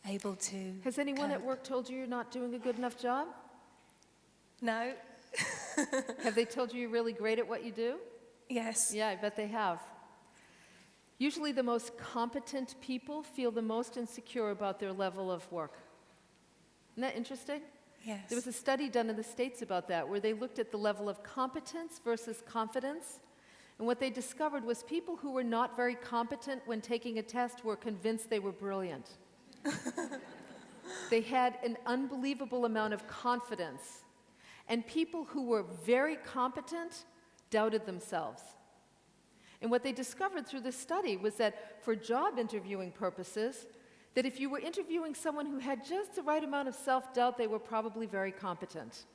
able to. Has anyone at cope. work told you you're not doing a good enough job? No. Have they told you you're really great at what you do? Yes. Yeah, I bet they have. Usually the most competent people feel the most insecure about their level of work. Isn't that interesting? Yes. There was a study done in the States about that where they looked at the level of competence versus confidence. And what they discovered was people who were not very competent when taking a test were convinced they were brilliant. They had an unbelievable amount of confidence. And people who were very competent doubted themselves. And what they discovered through this study was that for job interviewing purposes, that if you were interviewing someone who had just the right amount of self-doubt, they were probably very competent.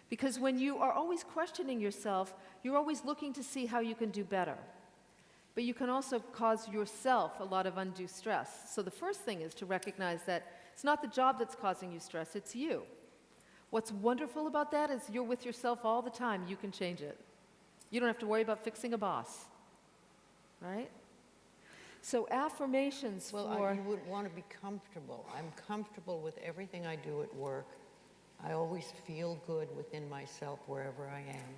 Because when you are always questioning yourself, you're always looking to see how you can do better. But you can also cause yourself a lot of undue stress. So the first thing is to recognize that it's not the job that's causing you stress, it's you. What's wonderful about that is you're with yourself all the time. You can change it. You don't have to worry about fixing a boss, right? So affirmations Well, for... you would want to be comfortable. I'm comfortable with everything I do at work. I always feel good within myself wherever I am.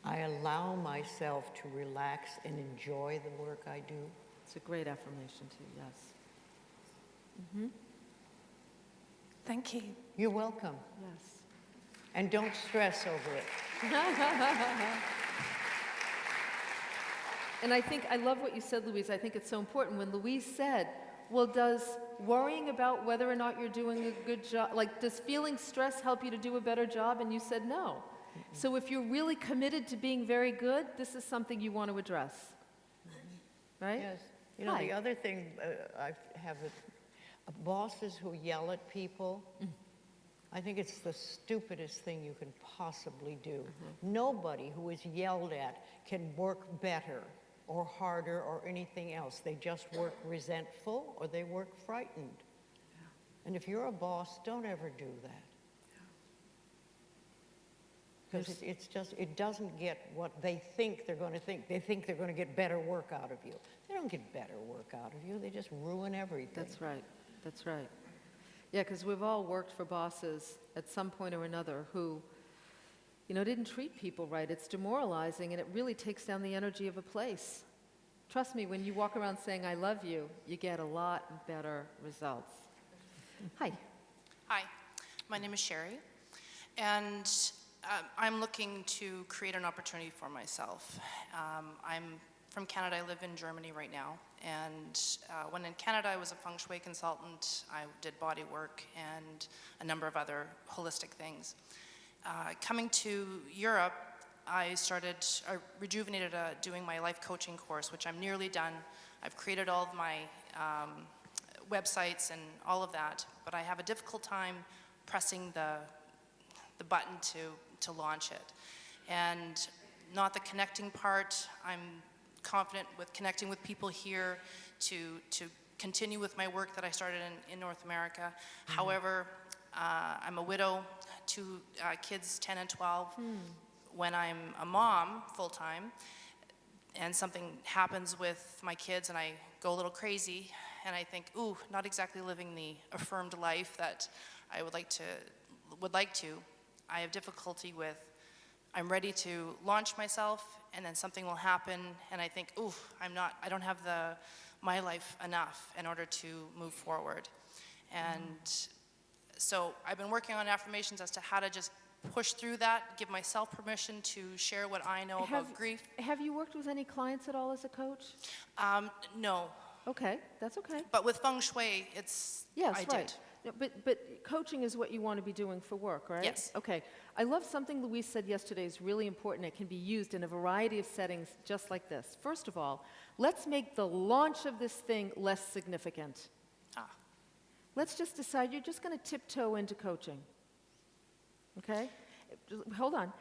I allow myself to relax and enjoy the work I do. It's a great affirmation too, yes. Thank you. You're welcome. Yes. And don't stress over it. And I think, I love what you said, Louise. I think it's so important. When Louise said, well, does worrying about whether or not you're doing a good job, like, does feeling stress help you to do a better job? And you said no. So if you're really committed to being very good, this is something you want to address. Right? Yes. You know, Hi. the other thing, I have bosses who yell at people. I think it's the stupidest thing you can possibly do. Nobody who is yelled at can work better or harder or anything else. They just work resentful or they work frightened. And if you're a boss, don't ever do that. Because it's just, it doesn't get what they think they're going to think. They think they're going to get better work out of you. They don't get better work out of you. They just ruin everything. That's right. That's right. Yeah, because we've all worked for bosses at some point or another who, you know, didn't treat people right. It's demoralizing, and it really takes down the energy of a place. Trust me, when you walk around saying, I love you, you get a lot better results. Hi. Hi, my name is Sherry, and I'm looking to create an opportunity for myself. I'm from Canada. I live in Germany right now, and when in Canada I was a feng shui consultant. I did body work and a number of other holistic things. Coming to Europe, I rejuvenated doing my life coaching course, which I'm nearly done. I've created all of my websites and all of that, but I have a difficult time pressing the button to launch it. And not the connecting part. I'm confident with connecting with people here to continue with my work that I started in North America. However, I'm a widow, 2 kids, 10 and 12. When I'm a mom full-time and something happens with my kids and I go a little crazy and I think, ooh, not exactly living the affirmed life that I would like to, I have difficulty with, I'm ready to launch myself and then something will happen and I think, ooh, I don't have my life enough in order to move forward. And so I've been working on affirmations as to how to just push through that, give myself permission to share what I know about grief. Have you worked with any clients at all as a coach? No, Okay, that's okay. but with feng shui, Yes, I right. did. No, but coaching is what you want to be doing for work, right? Yes. Okay. I love something Louise said yesterday is really important. It can be used in a variety of settings just like this. First of all, let's make the launch of this thing less significant. Let's just decide you're just going to tiptoe into coaching. Okay? Hold on.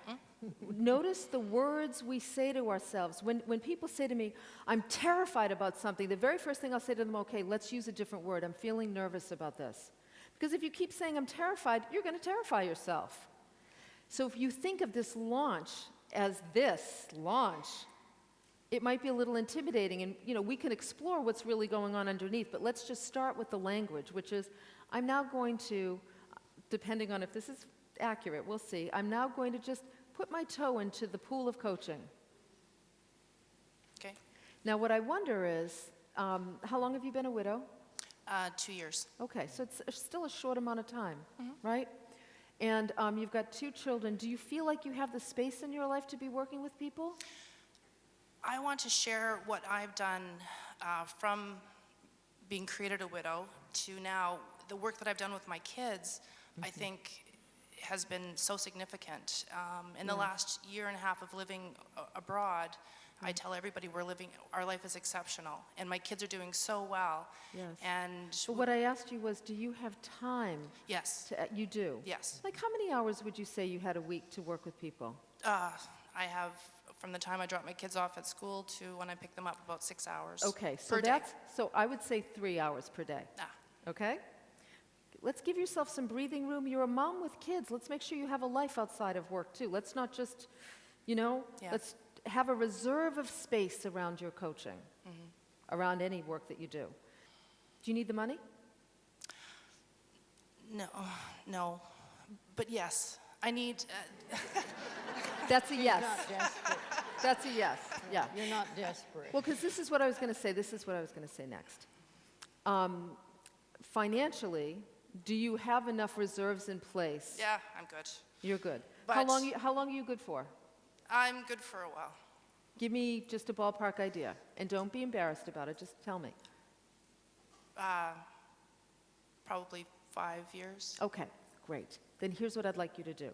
Notice the words we say to ourselves. When people say to me, I'm terrified about something, the very first thing I'll say to them, okay, let's use a different word. I'm feeling nervous about this. Because if you keep saying I'm terrified, you're going to terrify yourself. So if you think of this launch as this launch, it might be a little intimidating, and we can explore what's really going on underneath, but let's just start with the language, which is, I'm now going to, depending on if this is accurate, we'll see, I'm now going to just put my toe into the pool of coaching. Okay. Now what I wonder is, how long have you been a widow? 2 years. Okay, so it's still a short amount of time, right? And you've got 2 children. Do you feel like you have the space in your life to be working with people? I want to share what I've done from being created a widow to now the work that I've done with my kids, I think has been so significant. In the last year and a half of living abroad, I tell everybody our life is exceptional, and my kids are doing so well. Yes. And But what I asked you was, do you have time? yes, You do? yes. Like how many hours would you say you had a week to work with people? I have from the time I drop my kids off at school to when I pick them up, about 6 hours Okay, so per day. so I would say 3 hours per day. Ah, Okay? Let's give yourself some breathing room. You're a mom with kids. Let's make sure you have a life outside of work, too. Let's not just, Yeah. let's have a reserve of space around your coaching, around any work that you do. Do you need the money? no, but yes, I need, That's a yes. Not desperate. That's a yes. Yeah. You're not desperate. Well, because this is what I was going to say. This is what I was going to say next. Financially, do you have enough reserves in place? yeah, I'm good. You're good. But- How long are you good for? I'm good for a while. Give me just a ballpark idea. And don't be embarrassed about it. Just tell me. Probably 5 years. Okay, great. Then here's what I'd like you to do.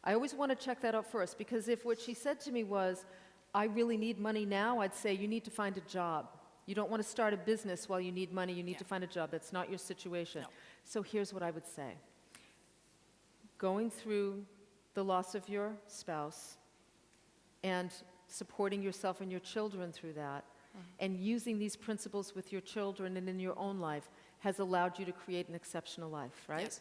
I always want to check that out first, because if what she said to me was, I really need money now, I'd say you need to find a job. You don't want to start a business while you need money. You need to find a job. That's not your situation. No. So here's what I would say. Going through the loss of your spouse and supporting yourself and your children through that, and using these principles with your children and in your own life has allowed you to create an exceptional life, right? Yes.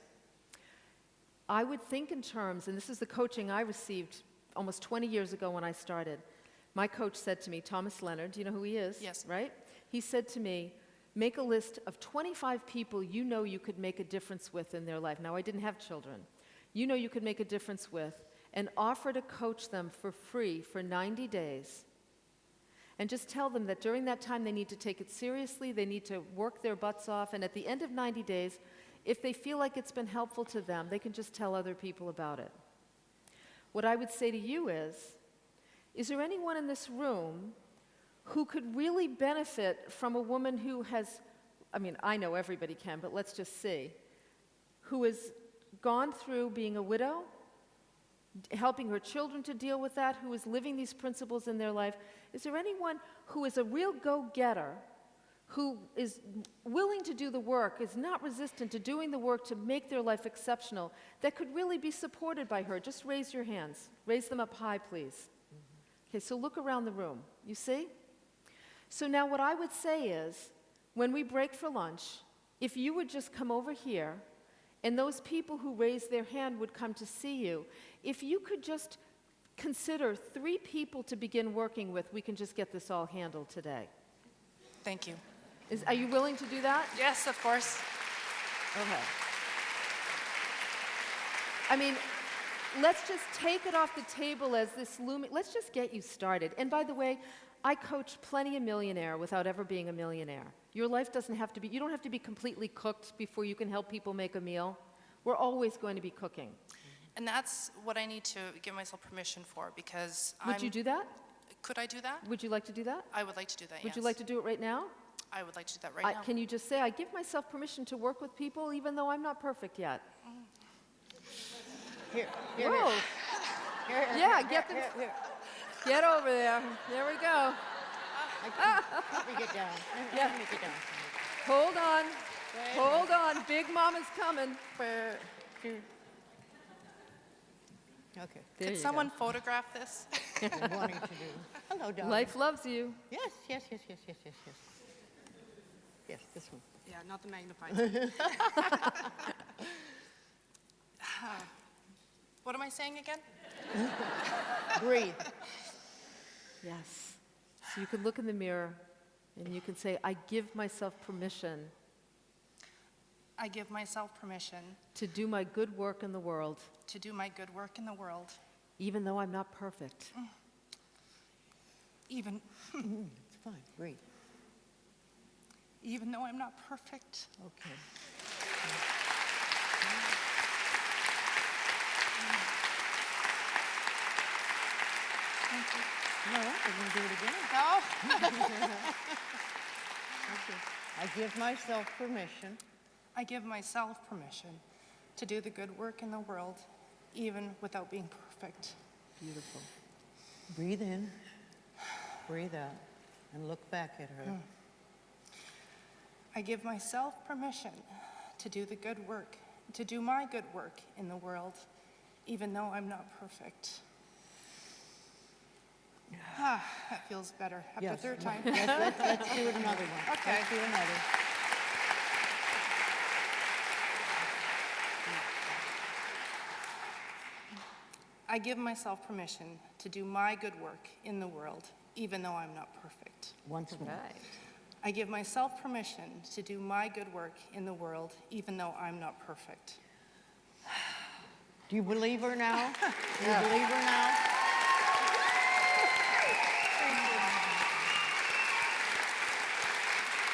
I would think in terms, and this is the coaching I received almost 20 years ago when I started. My coach said to me, Thomas Leonard, do you know who he is? Yes. Right? He said to me, make a list of 25 people you know you could make a difference with in their life. Now, I didn't have children. You know you could make a difference with, and offer to coach them for free for 90 days. And just tell them that during that time they need to take it seriously, they need to work their butts off, and at the end of 90 days, if they feel like it's been helpful to them, they can just tell other people about it. What I would say to you is there anyone in this room who could really benefit from a woman who has, I mean, I know everybody can, but let's just see, who has gone through being a widow, helping her children to deal with that, who is living these principles in their life? Is there anyone who is a real go-getter, who is willing to do the work, is not resistant to doing the work to make their life exceptional, that could really be supported by her? Just raise your hands. Raise them up high, please. Okay, so look around the room. You see? So now what I would say is, when we break for lunch, if you would just come over here, and those people who raised their hand would come to see you, if you could just consider 3 people to begin working with, we can just get this all handled today. Thank you. Are you willing to do that? Yes, of course. Okay. I mean, let's just take it off the table as this looming, let's just get you started. And by the way, I coach plenty of millionaire without ever being a millionaire. Your life doesn't have to be, you don't have to be completely cooked before you can help people make a meal. We're always going to be cooking. And that's what I need to give myself permission for, because Would you do that? Could I do that? Would you like to do that? I would like to do that, Would yes. you like to do it right now? I would like to do that right now. Can you just say, I give myself permission to work with people even though I'm not perfect yet? Here, Whoa. here, Yeah, get them. here. Get over there. There we go. Let me get down. Yeah. Let me get down. Hold on. Hold on. Big Mama's coming. Okay. There Could you someone photograph this? I'm wanting to do. Hello, go. darling. Life loves you. Yes, yes, yes, yes, yes, yes, yes. Yes, this one. Yeah, not the magnifying. What am I saying again? Breathe. Yes. So you can look in the mirror and you can say, I give myself permission I give myself permission to do my good work in the world, to do my good work in the world, even though I'm not perfect. even It's fine. Breathe. even though I'm not perfect. Okay. No, we're going to do it again. No. Okay. I give myself permission I give myself permission to do the good work in the world, even without being perfect. Beautiful. breathe in, breathe out, and look back at her. I give myself permission to do the good work, to do my good work in the world, even though I'm not perfect. That feels better. After Yes. the third time. Let's do it another one. Okay. Let's do another. I give myself permission to do my good work in the world, even though I'm not perfect. Once more. I give myself permission to do my good work in the world, even though I'm not perfect. Do you believe her now? Do you believe her now?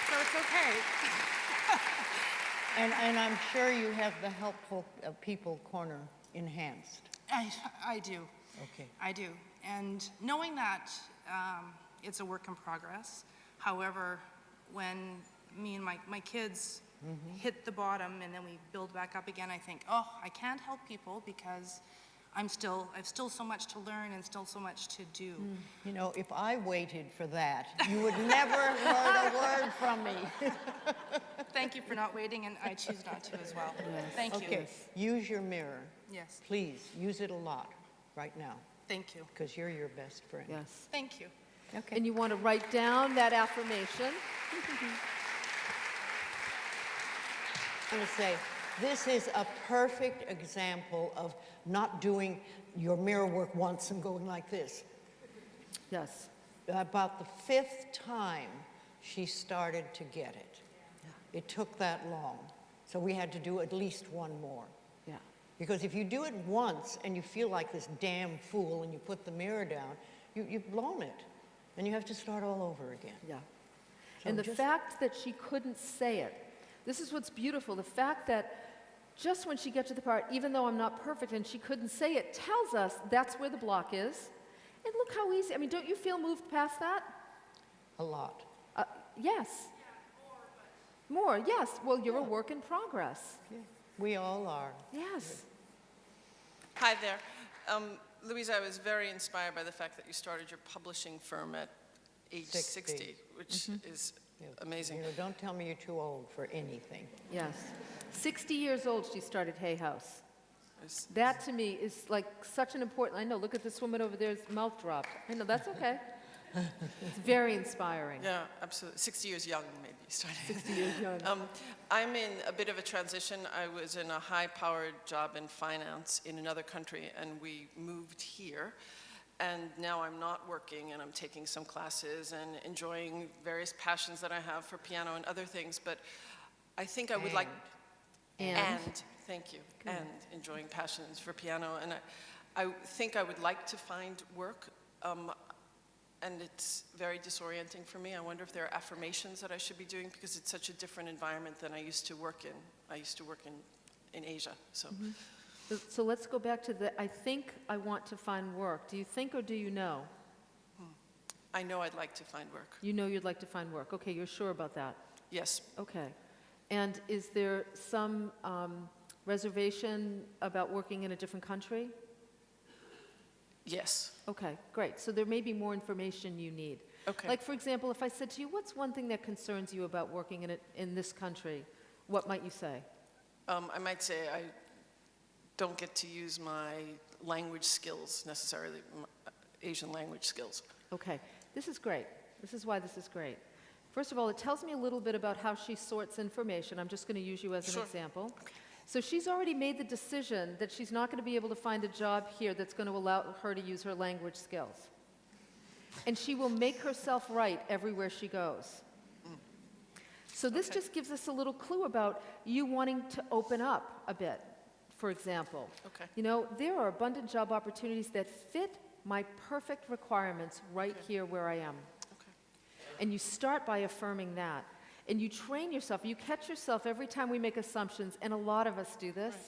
So it's okay. And I'm sure you have the helpful people corner enhanced. I do. Okay. I do. And knowing that it's a work in progress, however, when me and my kids hit the bottom and then we build back up again, I think, oh, I can't help people because I've still so much to learn and still so much to do. You know, if I waited for that, you would never heard a word from me. Thank you for not waiting, and I choose not to as well. Thank you. Okay, use your mirror. Yes. Please, use it a lot right now, Thank you. because you're your best friend. Yes. Thank you. Okay. And you want to write down that affirmation. I'm going to say, this is a perfect example of not doing your mirror work once and going like this. Yes. About the 5th time, she started to get it. It took that long. So we had to do at least one more. Yeah. Because if you do it once and you feel like this damn fool and you put the mirror down, you've blown it. And you have to start all over again. Yeah. So And the just- fact that she couldn't say it, this is what's beautiful. The fact that just when she gets to the part, even though I'm not perfect, and she couldn't say it, tells us that's where the block is. And look how easy. I mean, don't you feel moved past that? A lot. Yes. More, yes. Well, you're a work in progress. Yeah. We all are. Yes. Hi there. Louise, I was very inspired by the fact that you started your publishing firm at age 60, which is amazing. You know, don't tell me you're too old for anything. Yes. 60 years old, she started Hay House. It's- That to me is like such an important, I know, look at this woman over there's mouth dropped. I know, that's okay. It's very inspiring. Yeah, absolutely. 60 years young, maybe you started. 60 years young. I'm in a bit of a transition. I was in a high-powered job in finance in another country, and we moved here. And now I'm not working, and I'm taking some classes and enjoying various passions that I have for piano and other things. But I think I would like... And? Thank you. And enjoying passions for piano. And I think I would like to find work. And it's very disorienting for me. I wonder if there are affirmations that I should be doing because it's such a different environment than I used to work in. I used to work in Asia, so. So let's go back to the, I think I want to find work. Do you think or do you know? I know I'd like to find work. You know you'd like to find work. Okay, you're sure about that? Yes. Okay. And is there some reservation about working in a different country? Yes. Okay, great. So there may be more information you need. Okay. Like, for example, if I said to you, what's one thing that concerns you about working in this country? What might you say? I might say I don't get to use my language skills necessarily, Asian language skills. Okay, this is great. This is why this is great. First of all, it tells me a little bit about how she sorts information. I'm just going to use you as an Sure. example. So she's already made the decision that she's not going to be able to find a job here that's going to allow her to use her language skills. And she will make herself right everywhere she goes. So this just gives us a little clue about you wanting to open up a bit, for example. Okay. You know, there are abundant job opportunities that fit my perfect requirements right here where I am. Okay. And you start by affirming that. And you train yourself. You catch yourself every time we make assumptions, and a lot of us do this. Right.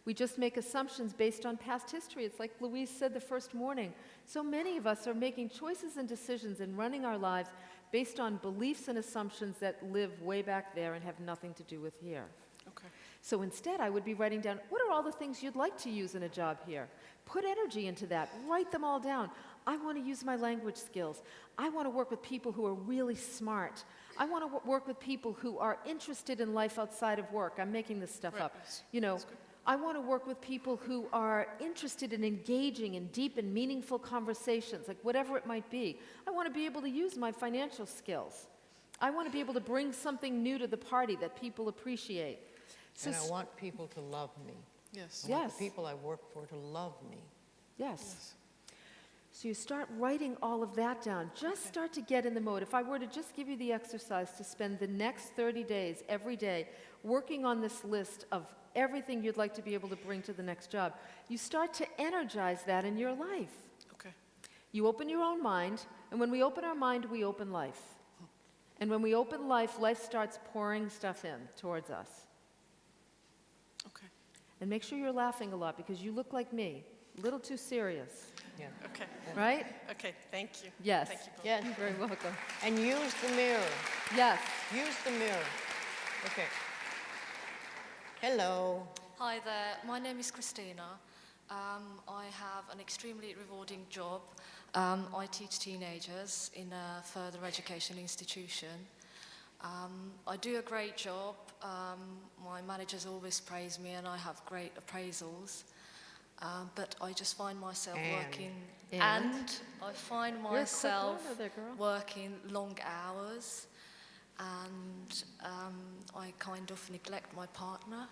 We just make assumptions based on past history. It's like Louise said the first morning. So many of us are making choices and decisions and running our lives based on beliefs and assumptions that live way back there and have nothing to do with here. Okay. So instead, I would be writing down, what are all the things you'd like to use in a job here? Put energy into that. Write them all down. I want to use my language skills. I want to work with people who are really smart. I want to work with people who are interested in life outside of work. I'm making this stuff Right. up. You know, I want to work with people who are interested in engaging in deep and meaningful conversations, like whatever it might be. I want to be able to use my financial skills. I want to be able to bring something new to the party that people appreciate. So And I want people to love me. Yes. I want Yes. the people I work for to love me. Yes. So you start writing all of that down. Just start to get in the mode. If I were to just give you the exercise to spend the next 30 days, every day, working on this list of everything you'd like to be able to bring to the next job, you start to energize that in your life. Okay. You open your own mind, and when we open our mind, we open life. And when we open life, life starts pouring stuff in towards us. Okay. And make sure you're laughing a lot, because you look like me, a little too serious, Yeah. Okay. right? Okay. Thank you. Yes. Thank you both. Yes. You're very welcome. And use the mirror. Yes. Use the mirror. Okay. Hello. Hi there, my name is Christina. I have an extremely rewarding job. I teach teenagers in a further education institution. I do a great job. My managers always praise me and I have great appraisals. But I just find myself working, and I find You're a quick myself learner there, girl. working long hours, and I kind of neglect my partner.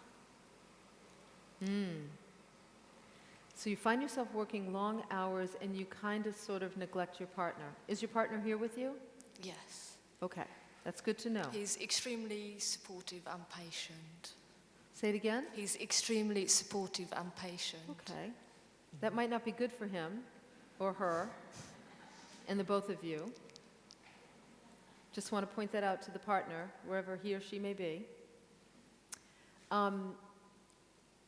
So you find yourself working long hours and you kind of sort of neglect your partner. Is your partner here with you? Yes. Okay, that's good to know. He's extremely supportive and patient. Say it again? He's extremely supportive and patient. Okay. That might not be good for him or her and the both of you. Just want to point that out to the partner, wherever he or she may be.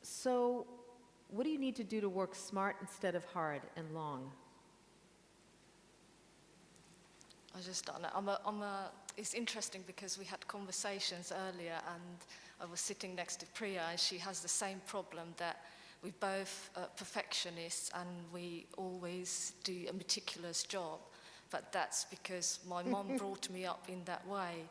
So what do you need to do to work smart instead of hard and long? I just don't know. It's interesting because we had conversations earlier and I was sitting next to Priya and she has the same problem that we both are perfectionists and we always do a meticulous job. But that's because my mum brought me up in that way.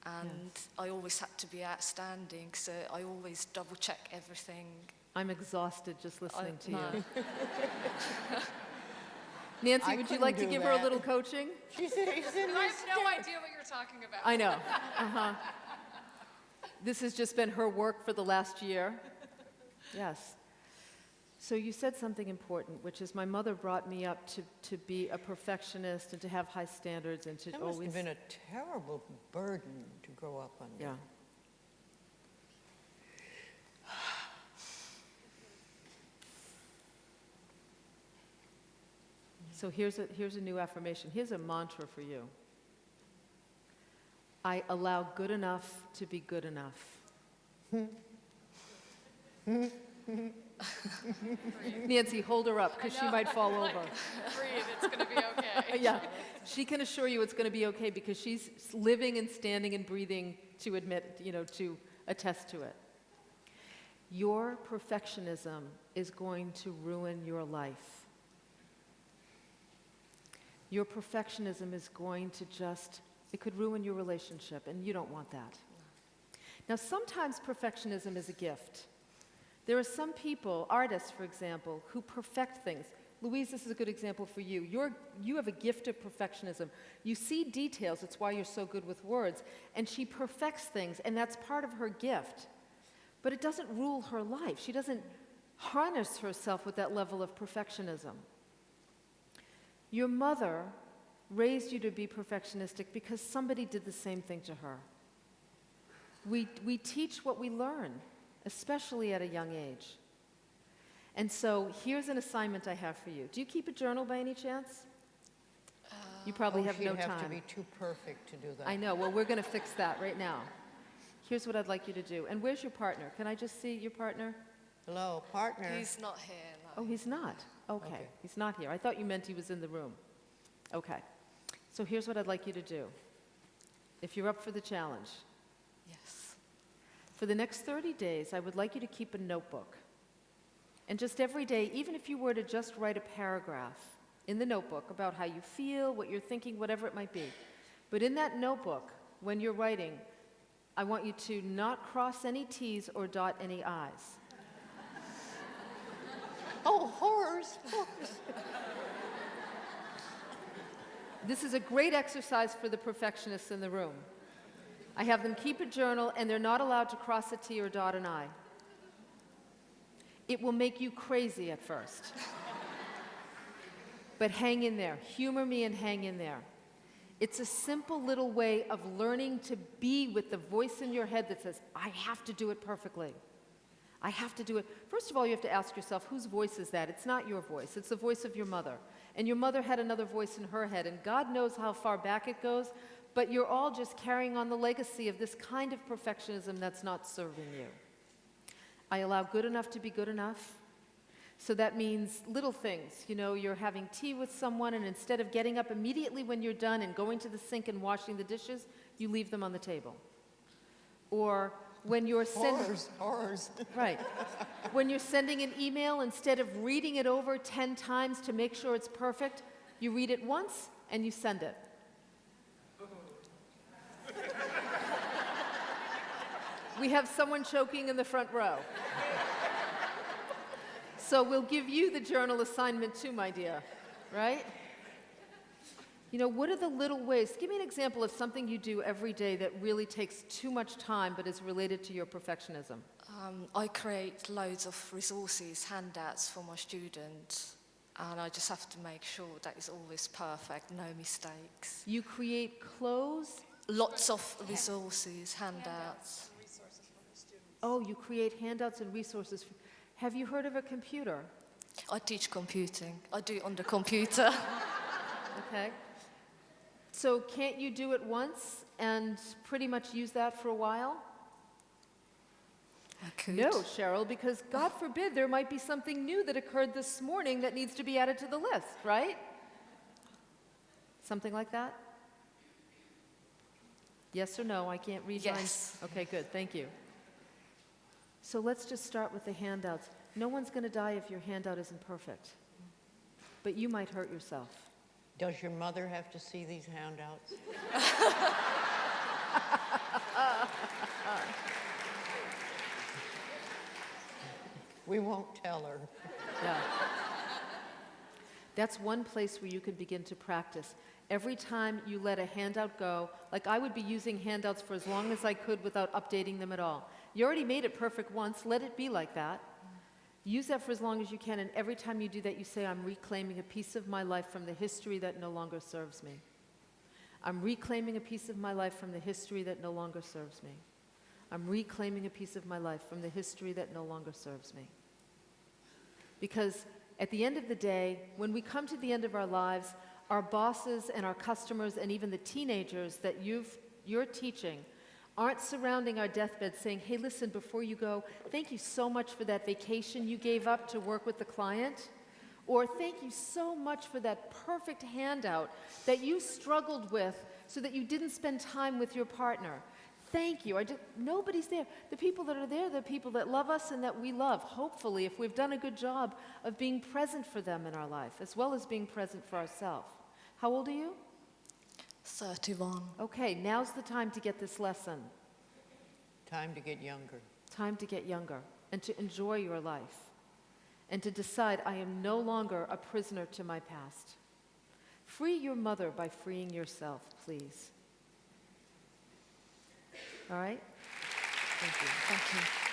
And I always had to be outstanding, so I always double check everything. I'm exhausted just listening to no. you. Nancy, I would you couldn't like to do give her a that. little coaching? She's in I have no idea what you're talking about. I know. Uh-huh. This has just been her work for the last year. Yes. So you said something important, which is my mother brought me up to be a perfectionist and to have high standards and to That must always... have been a terrible burden to grow up under. Yeah. So here's a new affirmation. Here's a mantra for you. I allow good enough to be good enough. Nancy, hold her up because she might fall over. Breathe, it's going to be okay. Yeah, she can assure you it's going to be okay because she's living and standing and breathing to admit, to attest to it. Your perfectionism is going to ruin your life. Your perfectionism is going to it could ruin your relationship, and you don't want that. Now, sometimes perfectionism is a gift. There are some people, artists, for example, who perfect things. Louise, this is a good example for you. You have a gift of perfectionism. You see details, it's why you're so good with words, and she perfects things, and that's part of her gift. But it doesn't rule her life. She doesn't harness herself with that level of perfectionism. Your mother raised you to be perfectionistic because somebody did the same thing to her. We teach what we learn, especially at a young age. And so here's an assignment I have for you. Do you keep a journal by any chance? You probably have no She'd have to time. be too perfect to do that. I know. Well, we're going to fix that right now. Here's what I'd like you to do. And where's your partner? Can I just see your partner? Hello, partner. He's not here, no. Oh, he's not. Okay. He's not here. I thought you meant he was in the room. Okay. So here's what I'd like you to do. If you're up for the challenge. Yes. For the next 30 days, I would like you to keep a notebook. And just every day, even if you were to just write a paragraph in the notebook about how you feel, what you're thinking, whatever it might be. But in that notebook, when you're writing, I want you to not cross any T's or dot any I's. Horse. This is a great exercise for the perfectionists in the room. I have them keep a journal, and they're not allowed to cross a T or dot an I. It will make you crazy at first. But hang in there. Humor me and hang in there. It's a simple little way of learning to be with the voice in your head that says, I have to do it perfectly. I have to do it. First of all, you have to ask yourself, whose voice is that? It's not your voice. It's the voice of your mother. And your mother had another voice in her head, and God knows how far back it goes, but you're all just carrying on the legacy of this kind of perfectionism that's not serving you. I allow good enough to be good enough. So that means little things. You know, you're having tea with someone, and instead of getting up immediately when you're done and going to the sink and washing the dishes, you leave them on the table. Or when you're sending... Horrors. Right. When you're sending an email, instead of reading it over 10 times to make sure it's perfect, you read it once and you send it. We have someone choking in the front row. So we'll give you the journal assignment too, my dear, right? You know, what are the little ways? Give me an example of something you do every day that really takes too much time but is related to your perfectionism. I create loads of resources, handouts for my students, and I just have to make sure that it's always perfect, no mistakes. You create clothes? Lots of resources, handouts. Oh, you create handouts and resources. Have you heard of a computer? I teach computing. I do it on the computer. Okay. So can't you do it once and pretty much use that for a while? I could. No, Cheryl, because God forbid there might be something new that occurred this morning that needs to be added to the list, right? Something like that? Yes or no? I can't read Yes. minds. Okay, good. Thank you. So let's just start with the handouts. No one's going to die if your handout isn't perfect, but you might hurt yourself. Does your mother have to see these handouts? We won't tell her. Yeah. That's one place where you can begin to practice. Every time you let a handout go, like I would be using handouts for as long as I could without updating them at all. You already made it perfect once, let it be like that. Use that for as long as you can, and every time you do that, you say, I'm reclaiming a piece of my life from the history that no longer serves me. I'm reclaiming a piece of my life from the history that no longer serves me. I'm reclaiming a piece of my life from the history that no longer serves me. Because at the end of the day, when we come to the end of our lives, our bosses and our customers and even the teenagers that you're teaching aren't surrounding our deathbed saying, hey, listen, before you go, thank you so much for that vacation you gave up to work with the client. Or thank you so much for that perfect handout that you struggled with so that you didn't spend time with your partner. Thank you. Nobody's there. The people that are there are the people that love us and that we love, hopefully, if we've done a good job of being present for them in our life, as well as being present for ourselves. How old are you? 31. Okay, now's the time to get this lesson. Time to get younger. Time to get younger and to enjoy your life and to decide I am no longer a prisoner to my past. Free your mother by freeing yourself, please. All right? Thank you. Thank you.